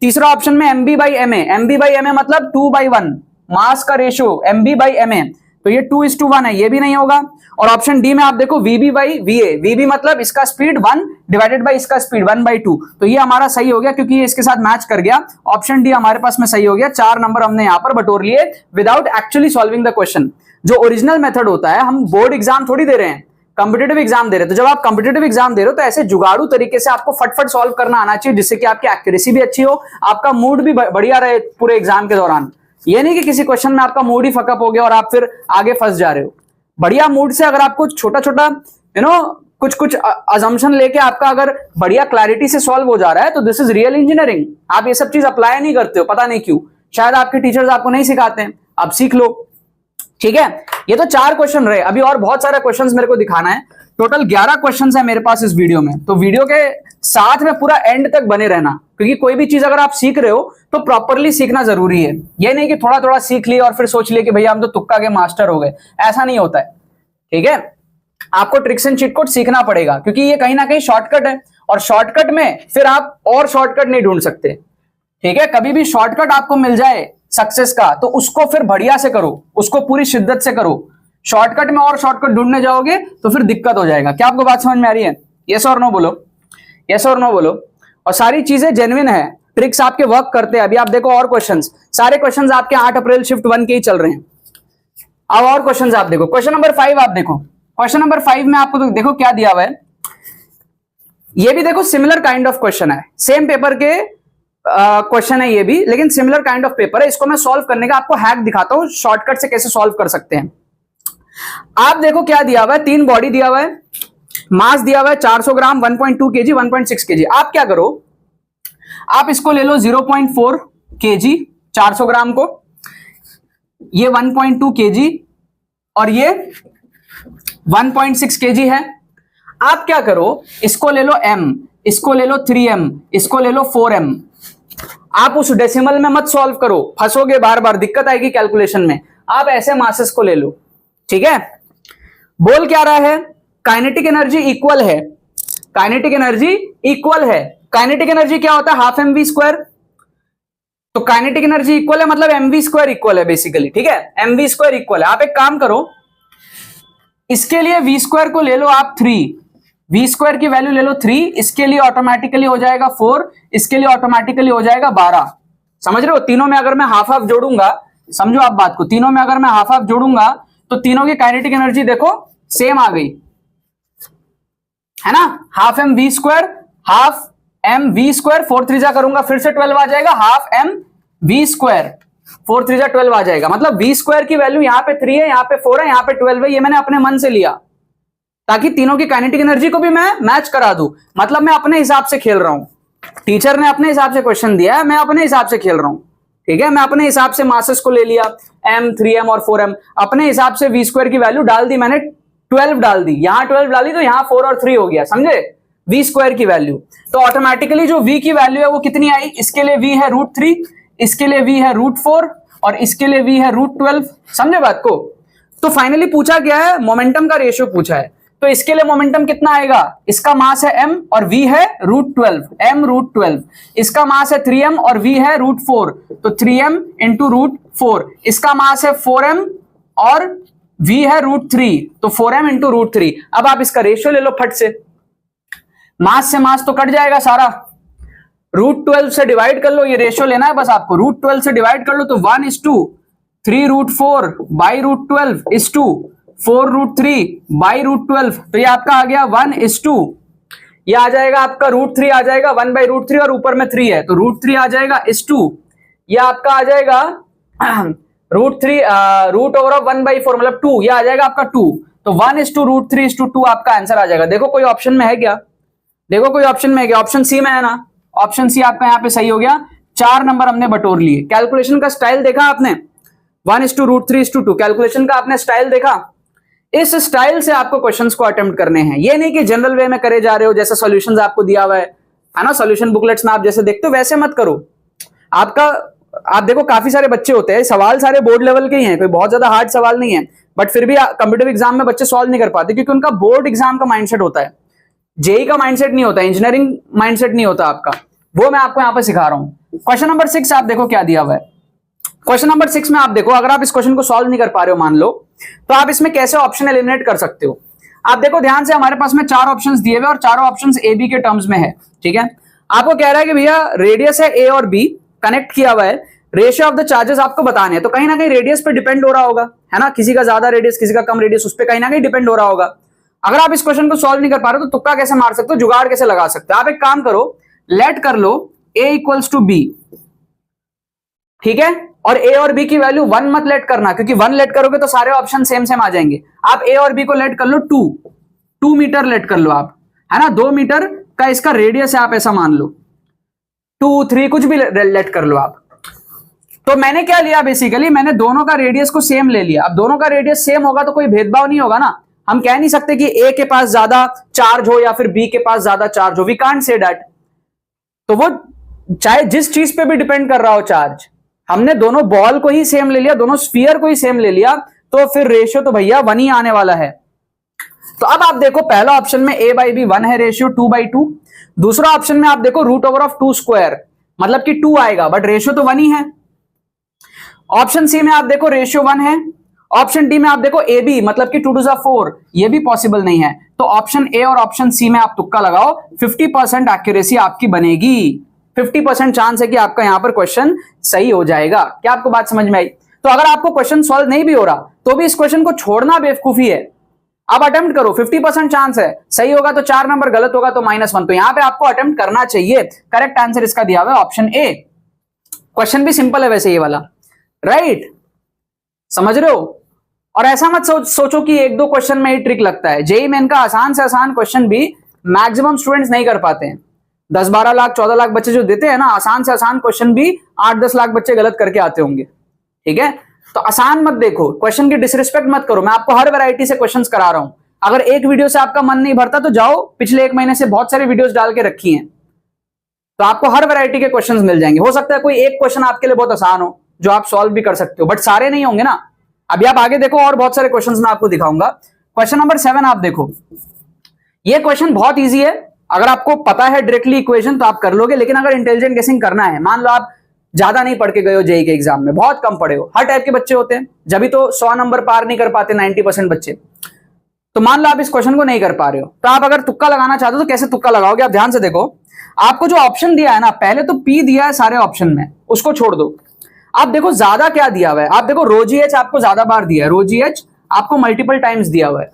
तीसरा ऑप्शन में mb बाई ma मतलब 2/1 मास का रेशियो mb बाई ma, तो ये 2:1 है, ये भी नहीं होगा। और ऑप्शन डी में आप देखो vb बाई va, vb मतलब इसका स्पीड 1 डिवाइडेड बाई इसका स्पीड 1/2, तो ये हमारा सही हो गया क्योंकि ये इसके साथ मैच कर गया। ऑप्शन डी हमारे पास में सही हो गया। 4 नंबर हमने यहां पर बटोर लिए without actually solving the question. जो ओरिजिनल मेथड होता है, हम बोर्ड एग्जाम थोड़ी दे रहे हैं, कॉम्पिटिटिव एग्जाम दे रहे हो। तो जब आप कॉम्पिटिटिव एग्जाम दे रहे हो तो ऐसे जुगाड़ू तरीके से आपको फटफट सॉल्व करना आना चाहिए, जिससे कि आपकी एक्यूरेसी भी अच्छी हो, आपका मूड भी बढ़िया रहे पूरे एग्जाम के दौरान। ये नहीं कि किसी क्वेश्चन में आपका मूड ही फकअप हो गया और आप फिर आगे फंस जा रहे हो। बढ़िया मूड से अगर आपको छोटा छोटा कुछ अजम्पशन लेके आपका अगर बढ़िया क्लैरिटी से सॉल्व हो जा रहा है तो दिस इज रियल इंजीनियरिंग। आप ये सब चीज अप्लाई नहीं करते हो, पता नहीं क्यों, शायद आपके टीचर्स आपको नहीं सिखाते हैं, अब सीख लो, ठीक है। ये तो 4 क्वेश्चन रहे, अभी और बहुत सारे क्वेश्चंस मेरे को दिखाना है। टोटल 11 क्वेश्चंस है मेरे पास इस वीडियो में, तो वीडियो के साथ में पूरा एंड तक बने रहना, क्योंकि कोई भी चीज अगर आप सीख रहे हो तो प्रॉपरली सीखना जरूरी है। ये नहीं कि थोड़ा थोड़ा सीख लिया और फिर सोच लिया कि भैया हम तो तुक्का के मास्टर हो गए, ऐसा नहीं होता है। ठीक है, आपको ट्रिक्स एंड चीट कोड सीखना पड़ेगा, क्योंकि ये कहीं ना कहीं शॉर्टकट है, और शॉर्टकट में फिर आप और शॉर्टकट नहीं ढूंढ सकते। ठीक है, कभी भी शॉर्टकट आपको मिल जाए सक्सेस का तो उसको फिर बढ़िया से करो, उसको पूरी शिद्दत से करो। शॉर्टकट में और शॉर्टकट ढूंढने जाओगे तो फिर दिक्कत हो जाएगा। क्या आपको बात समझ में आ रही है? यस और नो बोलो, यस और नो बोलो। और सारी चीजें जेन्युइन है, ट्रिक्स आपके वर्क करते हैं। अभी आप देखो और क्वेश्चंस, सारे क्वेश्चंस आपके 8 अप्रैल शिफ्ट 1 के ही चल रहे हैं। अब और क्वेश्चंस आप देखो, क्वेश्चन नंबर 5 आप देखो। क्वेश्चन नंबर 5 में आपको देखो क्या दिया हुआ है। ये भी देखो सिमिलर काइंड ऑफ क्वेश्चन है, सेम पेपर के क्वेश्चन है ये भी, लेकिन सिमिलर काइंड ऑफ पेपर है। इसको मैं सॉल्व करने का आपको हैक दिखाता हूं, शॉर्टकट से कैसे सॉल्व कर सकते हैं। आप देखो क्या दिया हुआ है, 3 बॉडी दिया हुआ है, मास दिया हुआ है 400 ग्राम, 1.2 केजी, 1.6 केजी। आप क्या करो, आप इसको ले लो 0.4 केजी 400 ग्राम को, ये 1.2 केजी और ये 1.6 केजी है। आप क्या करो, इसको ले लो m, इसको ले लो 3m, इसको ले लो 4m। आप उस डेसिमल में मत सॉल्व करो, फंसोगे, बार बार दिक्कत आएगी कैलकुलेशन में। आप ऐसे मासेस को ले लो। ठीक है, बोल क्या रहा है, काइनेटिक एनर्जी इक्वल है, काइनेटिक एनर्जी इक्वल है। काइनेटिक एनर्जी क्या होता है, हाफ mv स्क्वायर। तो काइनेटिक एनर्जी इक्वल है मतलब mv स्क्वायर इक्वल है बेसिकली। ठीक है, mv स्क्वायर इक्वल है। आप एक काम करो, इसके लिए v स्क्वायर को ले लो आप 3, v स्क्वायर की वैल्यू ले लो 3, इसके लिए ऑटोमेटिकली हो जाएगा 4, इसके लिए ऑटोमेटिकली हो जाएगा 12। समझ रहे हो, तीनों में अगर मैं हाफ हाफ जोड़ूंगा, समझो आप बात को, तीनों में अगर मैं हाफ हाफ जोड़ूंगा तो तीनों की काइनेटिक एनर्जी देखो सेम आ गई है ना। Half m v square, half m v square, 4 3 जा करूंगा फिर से 12 आ जाएगा, हाफ एम वी स्क्वायर, 4 3 जा 12 आ जाएगा। मतलब वी स्क्वायर की वैल्यू यहाँ पे 3 है, यहाँ पे 4 है, यहाँ पे 12 है। ये मैंने अपने मन से लिया ताकि तीनों की काइनेटिक एनर्जी को भी मैं मैच करा दूं। मतलब मैं अपने हिसाब से खेल रहा हूं, टीचर ने अपने हिसाब से क्वेश्चन दिया है, मैं अपने हिसाब से खेल रहा हूं। ठीक है, मैं अपने हिसाब से मासेस को ले लिया, m 3m और 4m, अपने हिसाब से वी स्क्वायर की वैल्यू डाल दी मैंने, 12 डाल दी, यहां 12 डाली तो यहां 4 और 3 हो गया, समझे, वी स्क्वायर की वैल्यू। तो ऑटोमेटिकली जो v की वैल्यू है वो कितनी आई, इसके लिए v है √3, इसके लिए v है √4 और इसके लिए v है √12। समझे बात को। तो फाइनली पूछा क्या है, मोमेंटम का रेशियो पूछा है। तो इसके लिए मोमेंटम कितना आएगा, इसका मास है m और v है √12, m √12। इसका मास है 3m और v है √4, तो 3m इंटू √4। इसका मास है 4m और v है √3, तो 4m इंटू √3। अब आप इसका रेशियो ले लो फट से, मास से मास तो कट जाएगा सारा, √12 से डिवाइड कर लो, ये रेशियो लेना है बस आपको, √12 से डिवाइड कर लो तो 1:3 √4 बाई √12 इज टू 4√3 बाई √12। तो ये आपका आ गया 1:2, ये आ जाएगा आपका √3 आ जाएगा 1/√3 और ऊपर में 3 है तो √3 आ जाएगा /2। ये आपका आ जाएगा √1/4 मतलब 2, ये आ जाएगा आपका 2। तो 1:√3:2 आपका आंसर आ जाएगा। देखो कोई ऑप्शन में है क्या, देखो कोई ऑप्शन में है क्या, ऑप्शन सी में है ना, ऑप्शन सी आपका यहाँ पे सही हो गया। 4 नंबर हमने बटोर लिए। कैलकुलेशन का स्टाइल देखा आपने, 1:√3:2 कैलकुलेशन का आपने स्टाइल देखा। इस स्टाइल से आपको क्वेश्चंस को अटेम्प्ट करने हैं, ये नहीं कि जनरल वे में करे जा रहे हो, जैसे सॉल्यूशंस आपको दिया हुआ है ना, सॉल्यूशन बुकलेट्स में आप जैसे देखते हो वैसे मत करो। आपका आप देखो काफी सारे बच्चे होते हैं, सवाल सारे बोर्ड लेवल के ही हैं, कोई बहुत ज्यादा हार्ड सवाल नहीं है, बट फिर भी कॉम्पिटिटिव एग्जाम में बच्चे सॉल्व नहीं कर पाते क्योंकि उनका बोर्ड एग्जाम का माइंडसेट होता है, जेई का माइंडसेट नहीं होता, इंजीनियरिंग माइंडसेट नहीं होता आपका। वो मैं आपको यहाँ पे सिखा रहा हूँ। क्वेश्चन नंबर 6 आप देखो क्या दिया हुआ है। क्वेश्चन नंबर 6 में आप देखो, अगर आप इस क्वेश्चन को सॉल्व नहीं कर पा रहे हो मान लो, तो आप इसमें कैसे ऑप्शन एलिमिनेट कर सकते हो। आप देखो ध्यान से, हमारे पास में 4 ऑप्शंस दिए हुए और चारों ऑप्शंस ए बी के टर्म्स में है। ठीक है, आपको कह रहा है कि भैया रेडियस है ए और बी, कनेक्ट किया हुआ है, रेशियो ऑफ द चार्जेस आपको बताने हैं। तो कहीं ना कहीं रेडियस पे डिपेंड हो रहा होगा, है ना, किसी का ज्यादा रेडियस किसी का कम रेडियस, उस पर कहीं ना कहीं डिपेंड हो रहा होगा। अगर आप इस क्वेश्चन को सॉल्व नहीं कर पा रहे हो तो तुक्का कैसे मार सकते हो, जुगाड़ कैसे लगा सकते हो। आप एक काम करो, लेट कर लो a = b, ठीक है, और a और b की वैल्यू 1 मत लेट करना, क्योंकि 1 लेट करोगे तो सारे ऑप्शन सेम सेम आ जाएंगे। आप a और b को लेट कर लो 2 मीटर लेट कर लो आप, है ना, 2 मीटर का इसका रेडियस है, आप ऐसा मान लो 2 3 कुछ भी लेट कर लो आप। तो मैंने क्या लिया, बेसिकली मैंने दोनों का रेडियस को सेम ले लिया। अब दोनों का रेडियस सेम होगा तो कोई भेदभाव नहीं होगा ना, हम कह नहीं सकते कि ए के पास ज्यादा चार्ज हो या फिर बी के पास ज्यादा चार्ज हो, वी कांट से दैट। तो वो चाहे जिस चीज पे भी डिपेंड कर रहा हो चार्ज, हमने दोनों बॉल को ही सेम ले लिया, दोनों स्फीयर को ही सेम ले लिया, तो फिर रेशियो तो भैया 1 ही आने वाला है। तो अब आप देखो पहला ऑप्शन में a बाई बी 1 है रेशियो 2/2, दूसरा ऑप्शन में आप देखो √2², मतलब कि 2 आएगा, बट रेशियो तो 1 ही है। ऑप्शन सी में आप देखो रेशियो 1 है, ऑप्शन डी में आप देखो ए बी, मतलब कि 2 2 4, ये भी पॉसिबल नहीं है। तो ऑप्शन ए और ऑप्शन सी में आप तुक्का लगाओ, 50% एक्यूरेसी आपकी बनेगी, 50% चांस है कि आपका यहां पर क्वेश्चन सही हो जाएगा। क्या आपको बात समझ में आई? तो अगर आपको क्वेश्चन सॉल्व नहीं भी हो रहा तो भी इस क्वेश्चन को छोड़ना बेवकूफी है, आप अटेम्प्ट करो, 50% चांस है, सही होगा तो 4 नंबर, गलत होगा तो -1। तो यहां पे आपको अटेम्प्ट करना चाहिए। करेक्ट आंसर इसका दिया हुआ है ऑप्शन ए। क्वेश्चन भी सिंपल है वैसे ये वाला, राइट? समझ रहे हो? और ऐसा मत सोचो कि 1-2 क्वेश्चन में ही ट्रिक लगता है। जेईई मेन का आसान से आसान क्वेश्चन भी मैक्सिमम स्टूडेंट्स नहीं कर पाते हैं। 10-12 लाख 14 लाख बच्चे जो देते हैं ना आसान से आसान क्वेश्चन भी 8-10 लाख बच्चे गलत करके आते होंगे, ठीक है? तो आसान मत देखो, क्वेश्चन की डिसरिस्पेक्ट मत करो। मैं आपको हर वैरायटी से क्वेश्चंस करा रहा हूं। अगर एक वीडियो से आपका मन नहीं भरता तो जाओ, पिछले 1 महीने से बहुत सारी वीडियोस डाल के रखी हैं, तो आपको हर वैरायटी के क्वेश्चंस मिल जाएंगे। हो सकता है कोई एक क्वेश्चन आपके लिए बहुत आसान हो जो आप सॉल्व भी कर सकते हो, बट सारे नहीं होंगे ना। अभी आप आगे देखो और बहुत सारे क्वेश्चंस मैं आपको दिखाऊंगा। क्वेश्चन नंबर 7 आप देखो, ये क्वेश्चन बहुत ईजी है। अगर आपको पता है डायरेक्टली इक्वेशन तो आप कर लोगे, लेकिन अगर इंटेलिजेंट गेसिंग करना है, मान लो आप ज्यादा नहीं पढ़ के गए हो जेईई के एग्जाम में, बहुत कम पढ़े हो, हर टाइप के बच्चे होते हैं, जब भी तो 100 नंबर पार नहीं कर पाते 90% बच्चे। तो मान लो आप इस क्वेश्चन को नहीं कर पा रहे हो, तो आप अगर तुक्का लगाना चाहते हो तो कैसे तुक्का लगाओगे? आप ध्यान से देखो, आपको जो ऑप्शन दिया है ना, पहले तो पी दिया है सारे ऑप्शन में, उसको छोड़ दो। आप देखो ज्यादा क्या दिया हुआ है, आप देखो ρgh आपको ज्यादा बार दिया है, ρgh आपको मल्टीपल टाइम्स दिया हुआ है।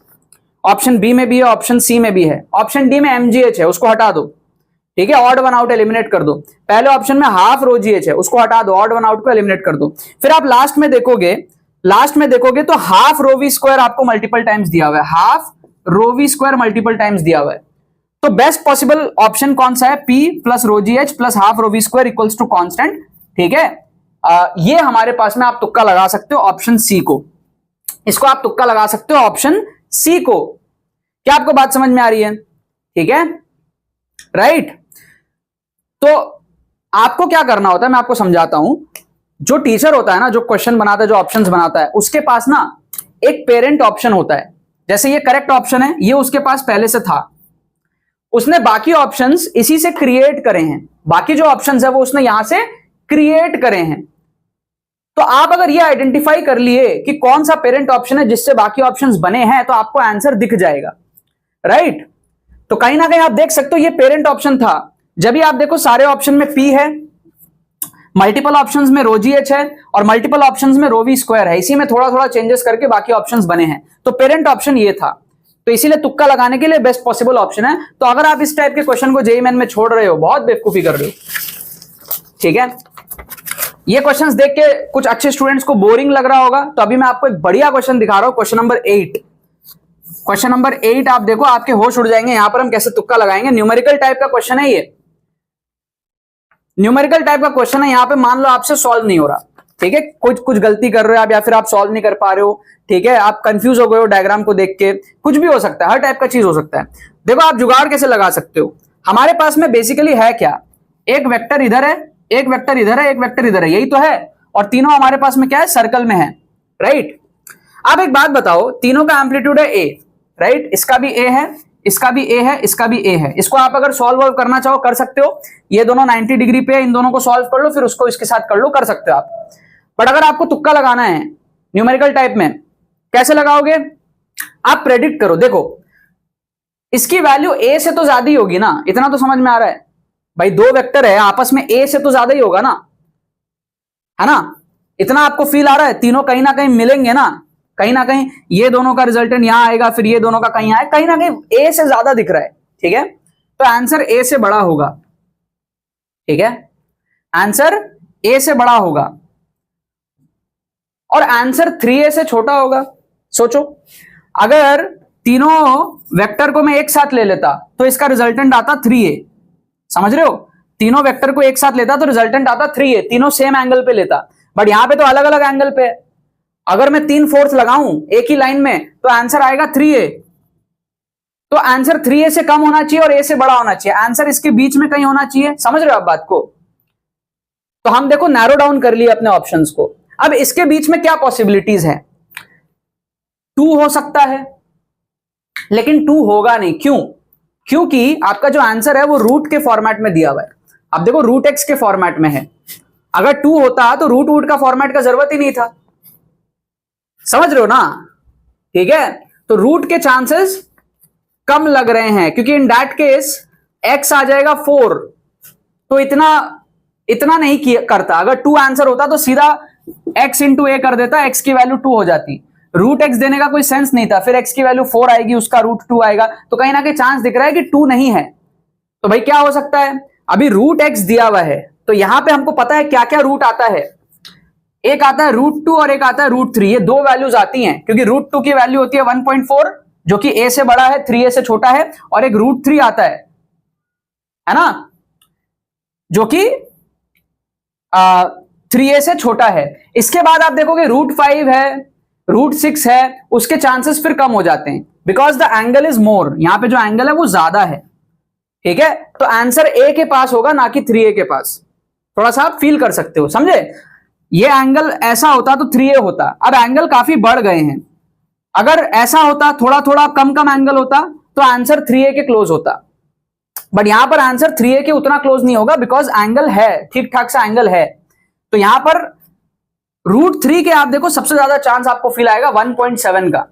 ऑप्शन बी में भी है, ऑप्शन सी में भी है, ऑप्शन डी में mgh है, उसको हटा दो, ठीक है? ऑड वन आउट एलिमिनेट कर दो। पहले ऑप्शन में हाफ ρgh है, उसको हटा दो, ऑड वन आउट को एलिमिनेट कर दो। फिर आप लास्ट में देखोगे तो हाफ ρv² आपको मल्टीपल टाइम्स दिया हुआ है, हाफ ρv² मल्टीपल टाइम्स दिया हुआ है। तो बेस्ट पॉसिबल ऑप्शन कौन सा है? P plus ρgh plus half ρv² equals to constant, ठीक है? ये हमारे पास में आप तुक्का लगा सकते हो ऑप्शन सी को, इसको आप तुक्का लगा सकते हो ऑप्शन सी को। क्या आपको बात समझ में आ रही है? ठीक है, राइट? तो आपको क्या करना होता है मैं आपको समझाता हूं। जो टीचर होता है ना, जो क्वेश्चन बनाता है, जो ऑप्शंस बनाता है, उसके पास ना एक पेरेंट ऑप्शन होता है। जैसे ये करेक्ट ऑप्शन है, ये उसके पास पहले से था, उसने बाकी ऑप्शंस इसी से क्रिएट करे हैं, बाकी जो ऑप्शंस है वो उसने यहां से क्रिएट करे हैं। तो आप अगर ये आइडेंटिफाई कर लिए कि कौन सा पेरेंट ऑप्शन है जिससे बाकी ऑप्शंस बने हैं, तो आपको आंसर दिख जाएगा, राइट? तो कहीं ना कहीं आप देख सकते हो ये पेरेंट ऑप्शन था। जब भी आप देखो सारे ऑप्शन में P है, मल्टीपल ऑप्शंस में ρgh है और मल्टीपल ऑप्शंस में ρv² है, इसी में थोड़ा थोड़ा चेंजेस करके बाकी ऑप्शंस बने हैं। तो पेरेंट ऑप्शन ये था, तो इसीलिए तुक्का लगाने के लिए बेस्ट पॉसिबल ऑप्शन है। तो अगर आप इस टाइप के क्वेश्चन को जेईई मेन में छोड़ रहे हो, बहुत बेवकूफी कर रहे हो, ठीक है? ये क्वेश्चंस देख के कुछ अच्छे स्टूडेंट्स को बोरिंग लग रहा होगा, तो अभी मैं आपको एक बढ़िया क्वेश्चन दिखा रहा हूं, क्वेश्चन नंबर 8। क्वेश्चन नंबर 8 आप देखो, आपके होश उड़ जाएंगे। यहां पर हम कैसे तुक्का लगाएंगे, न्यूमेरिकल टाइप का क्वेश्चन है ये, न्यूमेरिकल टाइप का क्वेश्चन है। यहां पे मान लो आपसे सॉल्व नहीं हो रहा, ठीक है? कुछ गलती कर रहे हो आप, या फिर आप सॉल्व नहीं कर पा रहे हो, ठीक है? आप कंफ्यूज हो गए हो डायग्राम को देख के, कुछ भी हो सकता है, हर टाइप का चीज हो सकता है। देखो आप जुगाड़ कैसे लगा सकते हो। हमारे पास में बेसिकली है क्या, एक वेक्टर इधर है, एक वेक्टर इधर है, एक वेक्टर इधर है, यही तो है। और तीनों हमारे पास में क्या है, सर्कल में है, राइट? अब एक बात बताओ, तीनों का एम्पलीट्यूड है a, राइट? इसका भी a है, इसका भी a है, इसका भी a है। इसको आप अगर सॉल्व करना चाहो कर सकते हो। ये दोनों 90 डिग्री पे है, इन दोनों को सॉल्व कर लो, फिर उसको इसके साथ कर लो, कर सकते हो आप। बट अगर आपको तुक्का लगाना है न्यूमेरिकल टाइप में, कैसे लगाओगे? आप प्रेडिक्ट करो। देखो इसकी वैल्यू a से तो ज्यादा ही होगी ना, इतना तो समझ में आ रहा है भाई। दो वेक्टर है, आपस में a से तो ज्यादा ही होगा ना, है ना? इतना आपको फील आ रहा है, तीनों कहीं ना कहीं मिलेंगे ना, कहीं ना कहीं ये दोनों का रिजल्टेंट यहां आएगा, फिर ये दोनों का कहीं आएगा, कहीं ना कहीं a से ज्यादा दिख रहा है, ठीक है? तो आंसर a से बड़ा होगा, ठीक है? आंसर a से बड़ा होगा और आंसर 3a से छोटा होगा। सोचो, अगर तीनों वेक्टर को मैं एक साथ ले लेता तो इसका रिजल्टेंट आता 3a, समझ रहे हो? तीनों वेक्टर को एक साथ लेता तो रिजल्टेंट आता 3a, तीनों सेम एंगल पे लेता, बट यहां पे तो अलग अलग एंगल पे है। अगर मैं 3/4 लगाऊं एक ही लाइन में तो आंसर आएगा 3a। तो आंसर 3a से कम होना चाहिए और a से बड़ा होना चाहिए, आंसर इसके बीच में कहीं होना चाहिए। समझ रहे हो आप बात को? तो हम देखो नैरो डाउन कर लिए अपने ऑप्शंस को। अब इसके बीच में क्या पॉसिबिलिटीज है? 2 हो सकता है, लेकिन 2 होगा नहीं। क्यों? क्योंकि आपका जो आंसर है वो रूट के फॉर्मेट में दिया हुआ है। अब देखो रूट एक्स के फॉर्मेट में है, अगर 2 होता तो रूट वूट का फॉर्मेट का जरूरत ही नहीं था। समझ रहे हो ना? ठीक है, तो रूट के चांसेस कम लग रहे हैं, क्योंकि इन दैट केस x आ जाएगा 4, तो इतना नहीं करता। अगर 2 आंसर होता तो सीधा x इंटू ए कर देता, x की वैल्यू 2 हो जाती। रूट x देने का कोई सेंस नहीं था, फिर x की वैल्यू 4 आएगी, उसका रूट 2 आएगा, तो कहीं ना कहीं चांस दिख रहा है कि 2 नहीं है। तो भाई क्या हो सकता है? अभी रूट x दिया हुआ है, तो यहां पे हमको पता है क्या क्या रूट आता है। एक आता है रूट 2 और एक आता है रूट 3। ये 2 वैल्यूज आती हैं, क्योंकि रूट 2 की वैल्यू होती है 1.4 जो कि a से बड़ा है, 3a से छोटा है, और एक रूट 3 आता है ना, जो कि 3a से छोटा है। इसके बाद आप देखोगे रूट 5 है, रूट 6 है, उसके चांसेस फिर कम हो जाते हैं, because the angle is more. यहां पे जो एंगल है वो ज्यादा है। ठीक है, तो आंसर a के पास होगा, ना कि 3a के पास। थोड़ा सा आप फील कर सकते हो, समझे? ये एंगल ऐसा होता तो 3a होता। अब एंगल काफी बढ़ गए हैं, अगर ऐसा होता थोड़ा थोड़ा कम कम एंगल होता तो आंसर 3a के क्लोज होता। बट यहां पर आंसर 3a के उतना क्लोज नहीं होगा, बिकॉज एंगल है, ठीक ठाक सा एंगल है। तो यहां पर रूट 3 के आप देखो सबसे ज्यादा चांस आपको फील आएगा 1.7 का,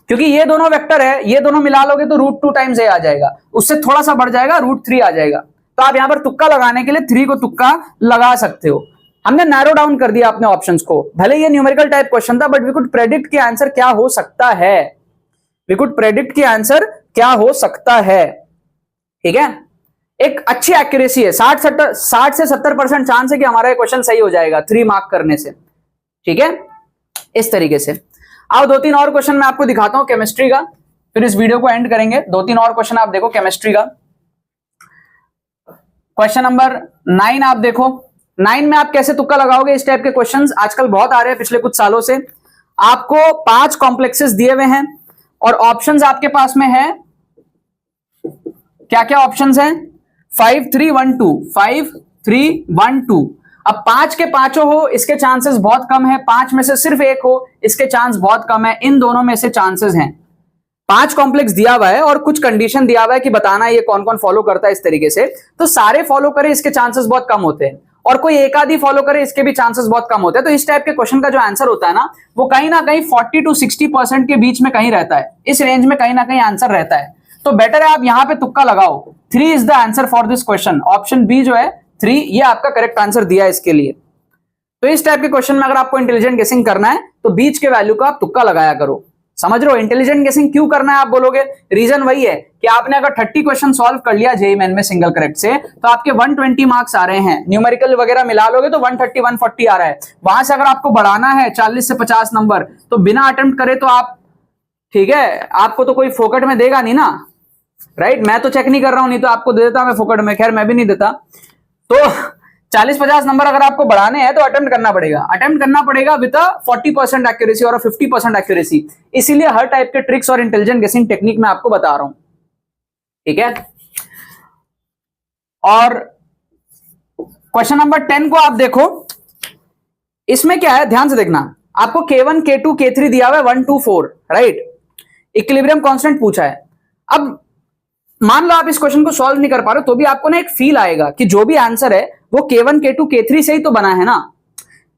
क्योंकि ये दोनों वेक्टर है, ये दोनों मिला लोगे तो रूट 2 टाइम्स a आ जाएगा, उससे थोड़ा सा बढ़ जाएगा, रूट 3 आ जाएगा। तो आप यहां पर तुक्का लगाने के लिए 3 को तुक्का लगा सकते हो। हमने नैरो डाउन कर दिया अपने ऑप्शंस को। भले ये न्यूमेरिकल टाइप क्वेश्चन था, बट वी कुड प्रेडिक्ट कि आंसर क्या हो सकता है। वी कुड प्रेडिक्ट कि आंसर क्या हो सकता है। ठीक है, एक अच्छी एक्यूरेसी है, 60 से 70% चांस है कि हमारा क्वेश्चन सही हो जाएगा 3 मार्क करने से। ठीक है, इस तरीके से। आओ 2-3 और क्वेश्चन मैं आपको दिखाता हूं केमिस्ट्री का, फिर इस वीडियो को एंड करेंगे। 2-3 और क्वेश्चन आप देखो केमिस्ट्री का। क्वेश्चन नंबर 9 आप देखो। 9 में आप कैसे तुक्का लगाओगे? इस टाइप के क्वेश्चंस आजकल बहुत आ रहे हैं पिछले कुछ सालों से। आपको 5 कॉम्प्लेक्सेस दिए हुए हैं और ऑप्शंस आपके पास में है, क्या क्या ऑप्शंस हैं? 5 3 1 2, 5 3 1 2। अब 5 के पांचों हो, इसके चांसेस बहुत कम है। 5 में से सिर्फ एक हो, इसके चांस बहुत कम है। इन दोनों में से चांसेस हैं। 5 कॉम्प्लेक्स दिया हुआ है और कुछ कंडीशन दिया हुआ है कि बताना ये कौन कौन फॉलो करता है इस तरीके से। तो सारे फॉलो करें, इसके चांसेस बहुत कम होते हैं, और कोई एक आधी फॉलो करे, इसके भी चांसेस बहुत कम होते हैं। तो इस टाइप के क्वेश्चन का जो आंसर होता है ना, वो कहीं ना कहीं 40 to 60% के बीच में कहीं रहता है। इस रेंज में कहीं ना कहीं आंसर रहता है। तो बेटर है आप यहां पे तुक्का लगाओ। 3 is the answer for this question. Option B जो है 3, ये आपका करेक्ट आंसर दिया है इसके लिए। तो इस टाइप के क्वेश्चन में अगर आपको इंटेलिजेंट गेसिंग करना है तो बीच के वैल्यू का आप तुक्का लगाया करो। समझ रहे हो? इंटेलिजेंट गेसिंग क्यों करना है आप बोलोगे? रीजन वही है कि आपने अगर 30 क्वेश्चन सॉल्व कर लिया जेईई मेन में सिंगल करेक्ट से, तो आपके 120 मार्क्स आ रहे हैं। न्यूमेरिकल वगैरह मिला लोगे तो 130 140 आ रहा है। वहां से अगर आपको बढ़ाना है 40 से 50 नंबर, तो बिना अटेम्प्ट करे तो आप, ठीक है, आपको तो कोई फोकट में देगा नहीं ना, राइट? मैं तो चेक नहीं कर रहा हूं, नहीं तो आपको दे देता मैं फोकट में। खैर मैं भी नहीं देता। तो 40-50 नंबर अगर आपको बढ़ाने हैं तो अटेम्प्ट करना पड़ेगा। अटेम्प्ट करना पड़ेगा विद 40% एक्यूरेसी और 50% एक्यूरेसी। इसीलिए हर टाइप के ट्रिक्स और इंटेलिजेंट गेसिंग टेक्निक मैं आपको बता रहा हूं। ठीक है, और क्वेश्चन नंबर 10 को आप देखो। इसमें क्या है, ध्यान से देखना। आपको K1 K2 K3 दिया हुआ है 1 2 4, राइट? इक्विलिब्रियम कांस्टेंट पूछा है। अब मान लो आप इस क्वेश्चन को सॉल्व नहीं कर पा रहे, तो भी आपको ना एक फील आएगा कि जो भी आंसर है वो K1 K2 K3 से ही तो बना है ना।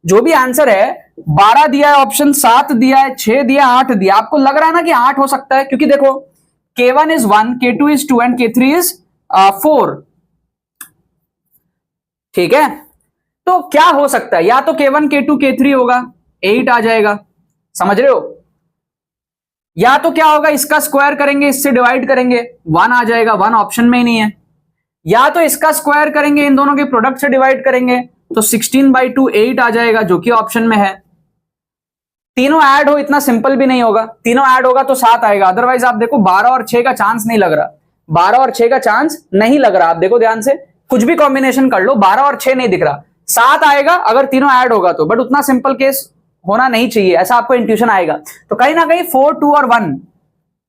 जो भी आंसर है 12 दिया है ऑप्शन, 7 दिया है, 6 दिया, 8 दिया। आपको लग रहा है ना कि 8 हो सकता है, क्योंकि देखो K1 is 1, K2 is 2 and K3 is 4। ठीक है, तो क्या हो सकता है? या तो K1 K2 K3 होगा, 8 आ जाएगा। समझ रहे हो? या तो क्या होगा, इसका स्क्वायर करेंगे, इससे डिवाइड करेंगे, 1 आ जाएगा। 1 ऑप्शन में ही नहीं है। या तो इसका स्क्वायर करेंगे, इन दोनों के प्रोडक्ट से डिवाइड करेंगे, तो 16/2 8 आ जाएगा, जो कि ऑप्शन में है। तीनों ऐड हो, इतना सिंपल भी नहीं होगा। तीनों ऐड होगा तो 7 आएगा। अदरवाइज आप देखो 12 और 6 का चांस नहीं लग रहा। 12 और 6 का चांस नहीं लग रहा। आप देखो ध्यान से, कुछ भी कॉम्बिनेशन कर लो, 12 और 6 नहीं दिख रहा। 7 आएगा अगर तीनों ऐड होगा तो, बट उतना सिंपल केस होना नहीं चाहिए, ऐसा आपको इंट्यूशन आएगा। तो कहीं ना कहीं 4, 2 और 1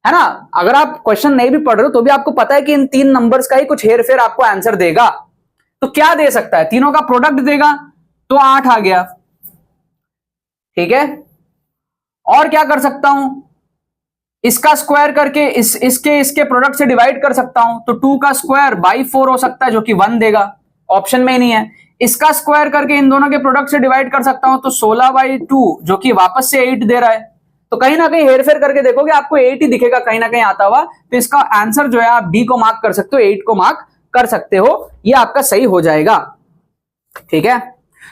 है ना, अगर आप क्वेश्चन नहीं भी पढ़ रहे हो तो भी आपको पता है कि इन 3 नंबर्स का ही कुछ हेर फेर आपको आंसर देगा। तो क्या दे सकता है, तीनों का प्रोडक्ट देगा तो 8 आ गया, ठीक है। और क्या कर सकता हूं, इसका स्क्वायर करके इसके प्रोडक्ट से डिवाइड कर सकता हूं, तो 2 का स्क्वायर बाई 4 हो सकता है जो कि 1 देगा, ऑप्शन में ही नहीं है। इसका स्क्वायर करके इन दोनों के प्रोडक्ट से डिवाइड कर सकता हूं, तो 16/2 जो कि वापस से 8 दे रहा है। तो कहीं ना कहीं हेरफेर करके देखोगे आपको 8 ही दिखेगा कहीं ना कहीं आता हुआ। तो इसका आंसर जो है आप डी को मार्क कर सकते हो, 8 को मार्क कर सकते हो, ये आपका सही हो जाएगा, ठीक है।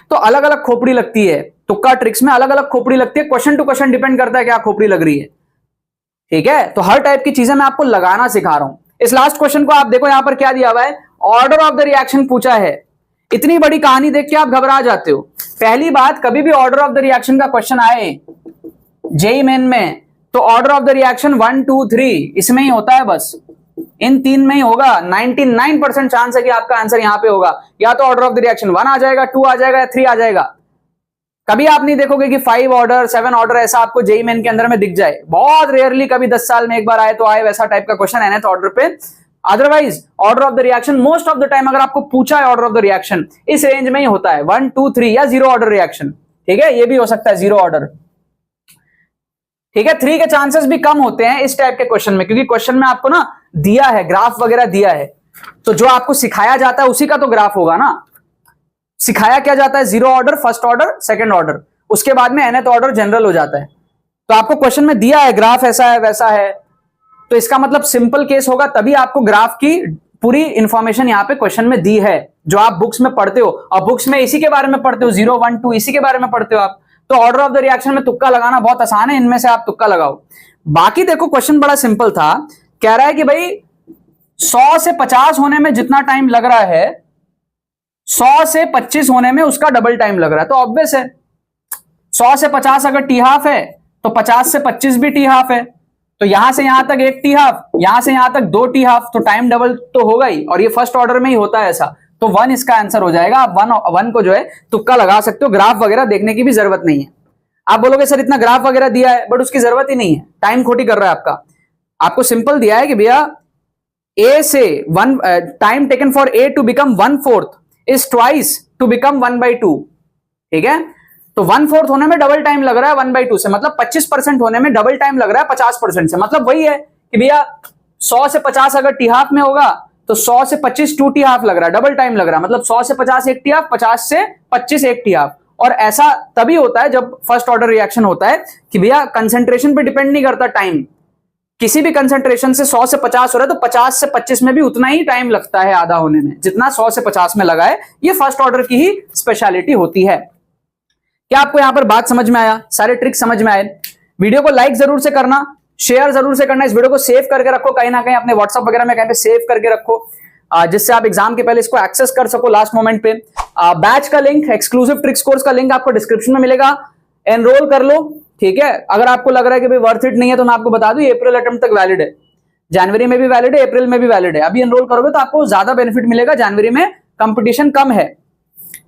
तो अलग अलग खोपड़ी लगती है, तुक्का ट्रिक्स में अलग अलग खोपड़ी लगती है, क्वेश्चन टू क्वेश्चन डिपेंड करता है क्या खोपड़ी लग रही है, ठीक है। तो हर टाइप की चीजें मैं आपको लगाना सिखा रहा हूं। इस लास्ट क्वेश्चन को आप देखो, यहां पर क्या दिया हुआ है, ऑर्डर ऑफ द रिएक्शन पूछा है। इतनी बड़ी कहानी देख के आप घबरा जाते हो। पहली बात, कभी भी ऑर्डर ऑफ द रिएक्शन का क्वेश्चन आए जेईई मेन में तो ऑर्डर ऑफ द रिएक्शन 1, 2, 3 इसमें ही होता है, बस इन 3 में ही होगा। 99% चांस है कि आपका आंसर यहां पे होगा, या तो ऑर्डर ऑफ द रिएक्शन 1 आ जाएगा, 2 आ जाएगा या 3 आ जाएगा। कभी आप नहीं देखोगे कि 5 ऑर्डर 7 ऑर्डर ऐसा आपको जेईई मेन के अंदर में दिख जाए, बहुत रेयरली, कभी 10 साल में एक बार आए तो आए, वैसा टाइप का क्वेश्चन है ना ऑर्डर पे। Otherwise order of the reaction most of the time अगर आपको पूछा है ऑर्डर ऑफ द रिएक्शन इस रेंज में ही होता है, 1, 2, 3 या 0 ऑर्डर रिएक्शन, ठीक है। ये भी हो सकता है 0 ऑर्डर, ठीक है। 3 के चांसेस भी कम होते हैं इस टाइप के क्वेश्चन में, क्योंकि क्वेश्चन में आपको ना दिया है, ग्राफ वगैरह दिया है, तो जो आपको सिखाया जाता है उसी का तो ग्राफ होगा ना। सिखाया क्या जाता है, 0 order, first order, second order, उसके बाद में nth ऑर्डर जनरल हो जाता है। तो आपको क्वेश्चन में दिया है ग्राफ ऐसा है वैसा है, तो इसका मतलब सिंपल केस होगा, तभी आपको ग्राफ की पूरी इंफॉर्मेशन यहां पे क्वेश्चन में दी है, जो आप बुक्स में पढ़ते हो। और बुक्स में इसी के बारे में पढ़ते हो, 0, 1, 2 इसी के बारे में पढ़ते हो आप। तो ऑर्डर ऑफ द रिएक्शन में तुक्का लगाना बहुत आसान है, इनमें से आप तुक्का लगाओ। बाकी देखो क्वेश्चन बड़ा सिंपल था, कह रहा है कि भाई 100 से 50 होने में जितना टाइम लग रहा है 100 से 25 होने में उसका डबल टाइम लग रहा है। तो ऑब्वियस है 100 से 50 अगर टी हाफ है तो 50 से 25 भी टी हाफ है, तो यहां से यहां तक 1 टी हाफ, यहां से यहां तक 2 टी हाफ, तो टाइम डबल तो होगा ही, और ये फर्स्ट ऑर्डर में ही होता है ऐसा। तो 1 इसका आंसर हो जाएगा। आप 1 को जो है तुक्का लगा सकते हो, ग्राफ वगैरह देखने की भी जरूरत नहीं है। आप बोलोगे सर इतना ग्राफ वगैरह दिया है, बट उसकी जरूरत ही नहीं है, टाइम खोटी कर रहा है आपका। आपको सिंपल दिया है कि भैया ए से 1 time taken for A to become 1/4 is twice to become 1/2, ठीक है। तो 1/4 होने में डबल टाइम लग रहा है 1/2 से, मतलब 25% होने में डबल टाइम लग रहा है 50% से। मतलब वही है कि भैया 100 से 50 अगर टी हाफ में होगा तो 100 से 25 2 टी हाफ लग रहा है, डबल टाइम लग रहा है, मतलब 100 से 50 1 टी हाफ, 50 से 25 1 टी हाफ। और ऐसा तभी होता है जब फर्स्ट ऑर्डर रिएक्शन होता है कि भैया कंसेंट्रेशन पे डिपेंड नहीं करता टाइम, किसी भी कंसेंट्रेशन से 100 से 50 हो रहा है तो 50 से 25 में भी उतना ही टाइम लगता है आधा होने में, जितना 100 से 50 में लगा है। ये फर्स्ट ऑर्डर की ही स्पेशलिटी होती है। क्या आपको यहां पर बात समझ में आया, सारे ट्रिक समझ में आए? वीडियो को लाइक जरूर से करना, शेयर जरूर से करना, इस वीडियो को सेव करके रखो कहीं ना कहीं अपने व्हाट्सएप वगैरह में कहीं पे सेव करके रखो, जिससे आप एग्जाम के पहले इसको एक्सेस कर सको लास्ट मोमेंट पे। बैच का लिंक, एक्सक्लूसिव ट्रिक्स कोर्स का लिंक आपको डिस्क्रिप्शन में मिलेगा, एनरोल कर लो, ठीक है। अगर आपको लग रहा है कि भाई वर्थ इट नहीं है तो मैं आपको बता दूं अप्रैल अटेम्प्ट तक वैलिड है, जनवरी में भी वैलिड है, अप्रैल में भी वैलिड है। अभी एनरोल करोगे तो आपको ज्यादा बेनिफिट मिलेगा, जनवरी में कंपटीशन कम है,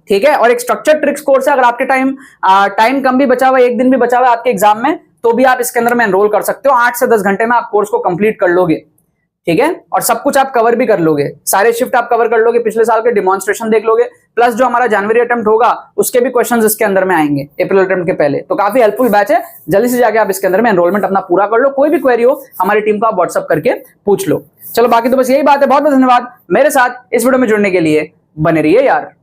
ठीक है। और एक स्ट्रक्चर ट्रिक्स कोर्स है, अगर आपके टाइम कम भी बचा हुआ है, एक दिन भी बचा हुआ है आपके एग्जाम में, तो भी आप इसके अंदर में एनरोल कर सकते हो। 8 से 10 घंटे में आप कोर्स को कंप्लीट कर लोगे, ठीक है। और सब कुछ आप कवर भी कर लोगे, सारे शिफ्ट आप कवर कर लोगे, पिछले साल के डिमॉन्स्ट्रेशन देख लोगे, प्लस जो हमारा जनवरी अटेम्प्ट होगा उसके भी क्वेश्चंस इसके अंदर में आएंगे अप्रैल अटेम्प्ट के पहले। तो काफी हेल्पफुल बैच है, जल्दी से जाके आप इसके अंदर में एनरोलमेंट अपना पूरा कर लो। कोई भी क्वेरी हो हमारी टीम को आप व्हाट्सअप करके पूछ लो। चलो बाकी तो बस यही बात है, बहुत बहुत धन्यवाद मेरे साथ इस वीडियो में जुड़ने के लिए, बने रहिए यार।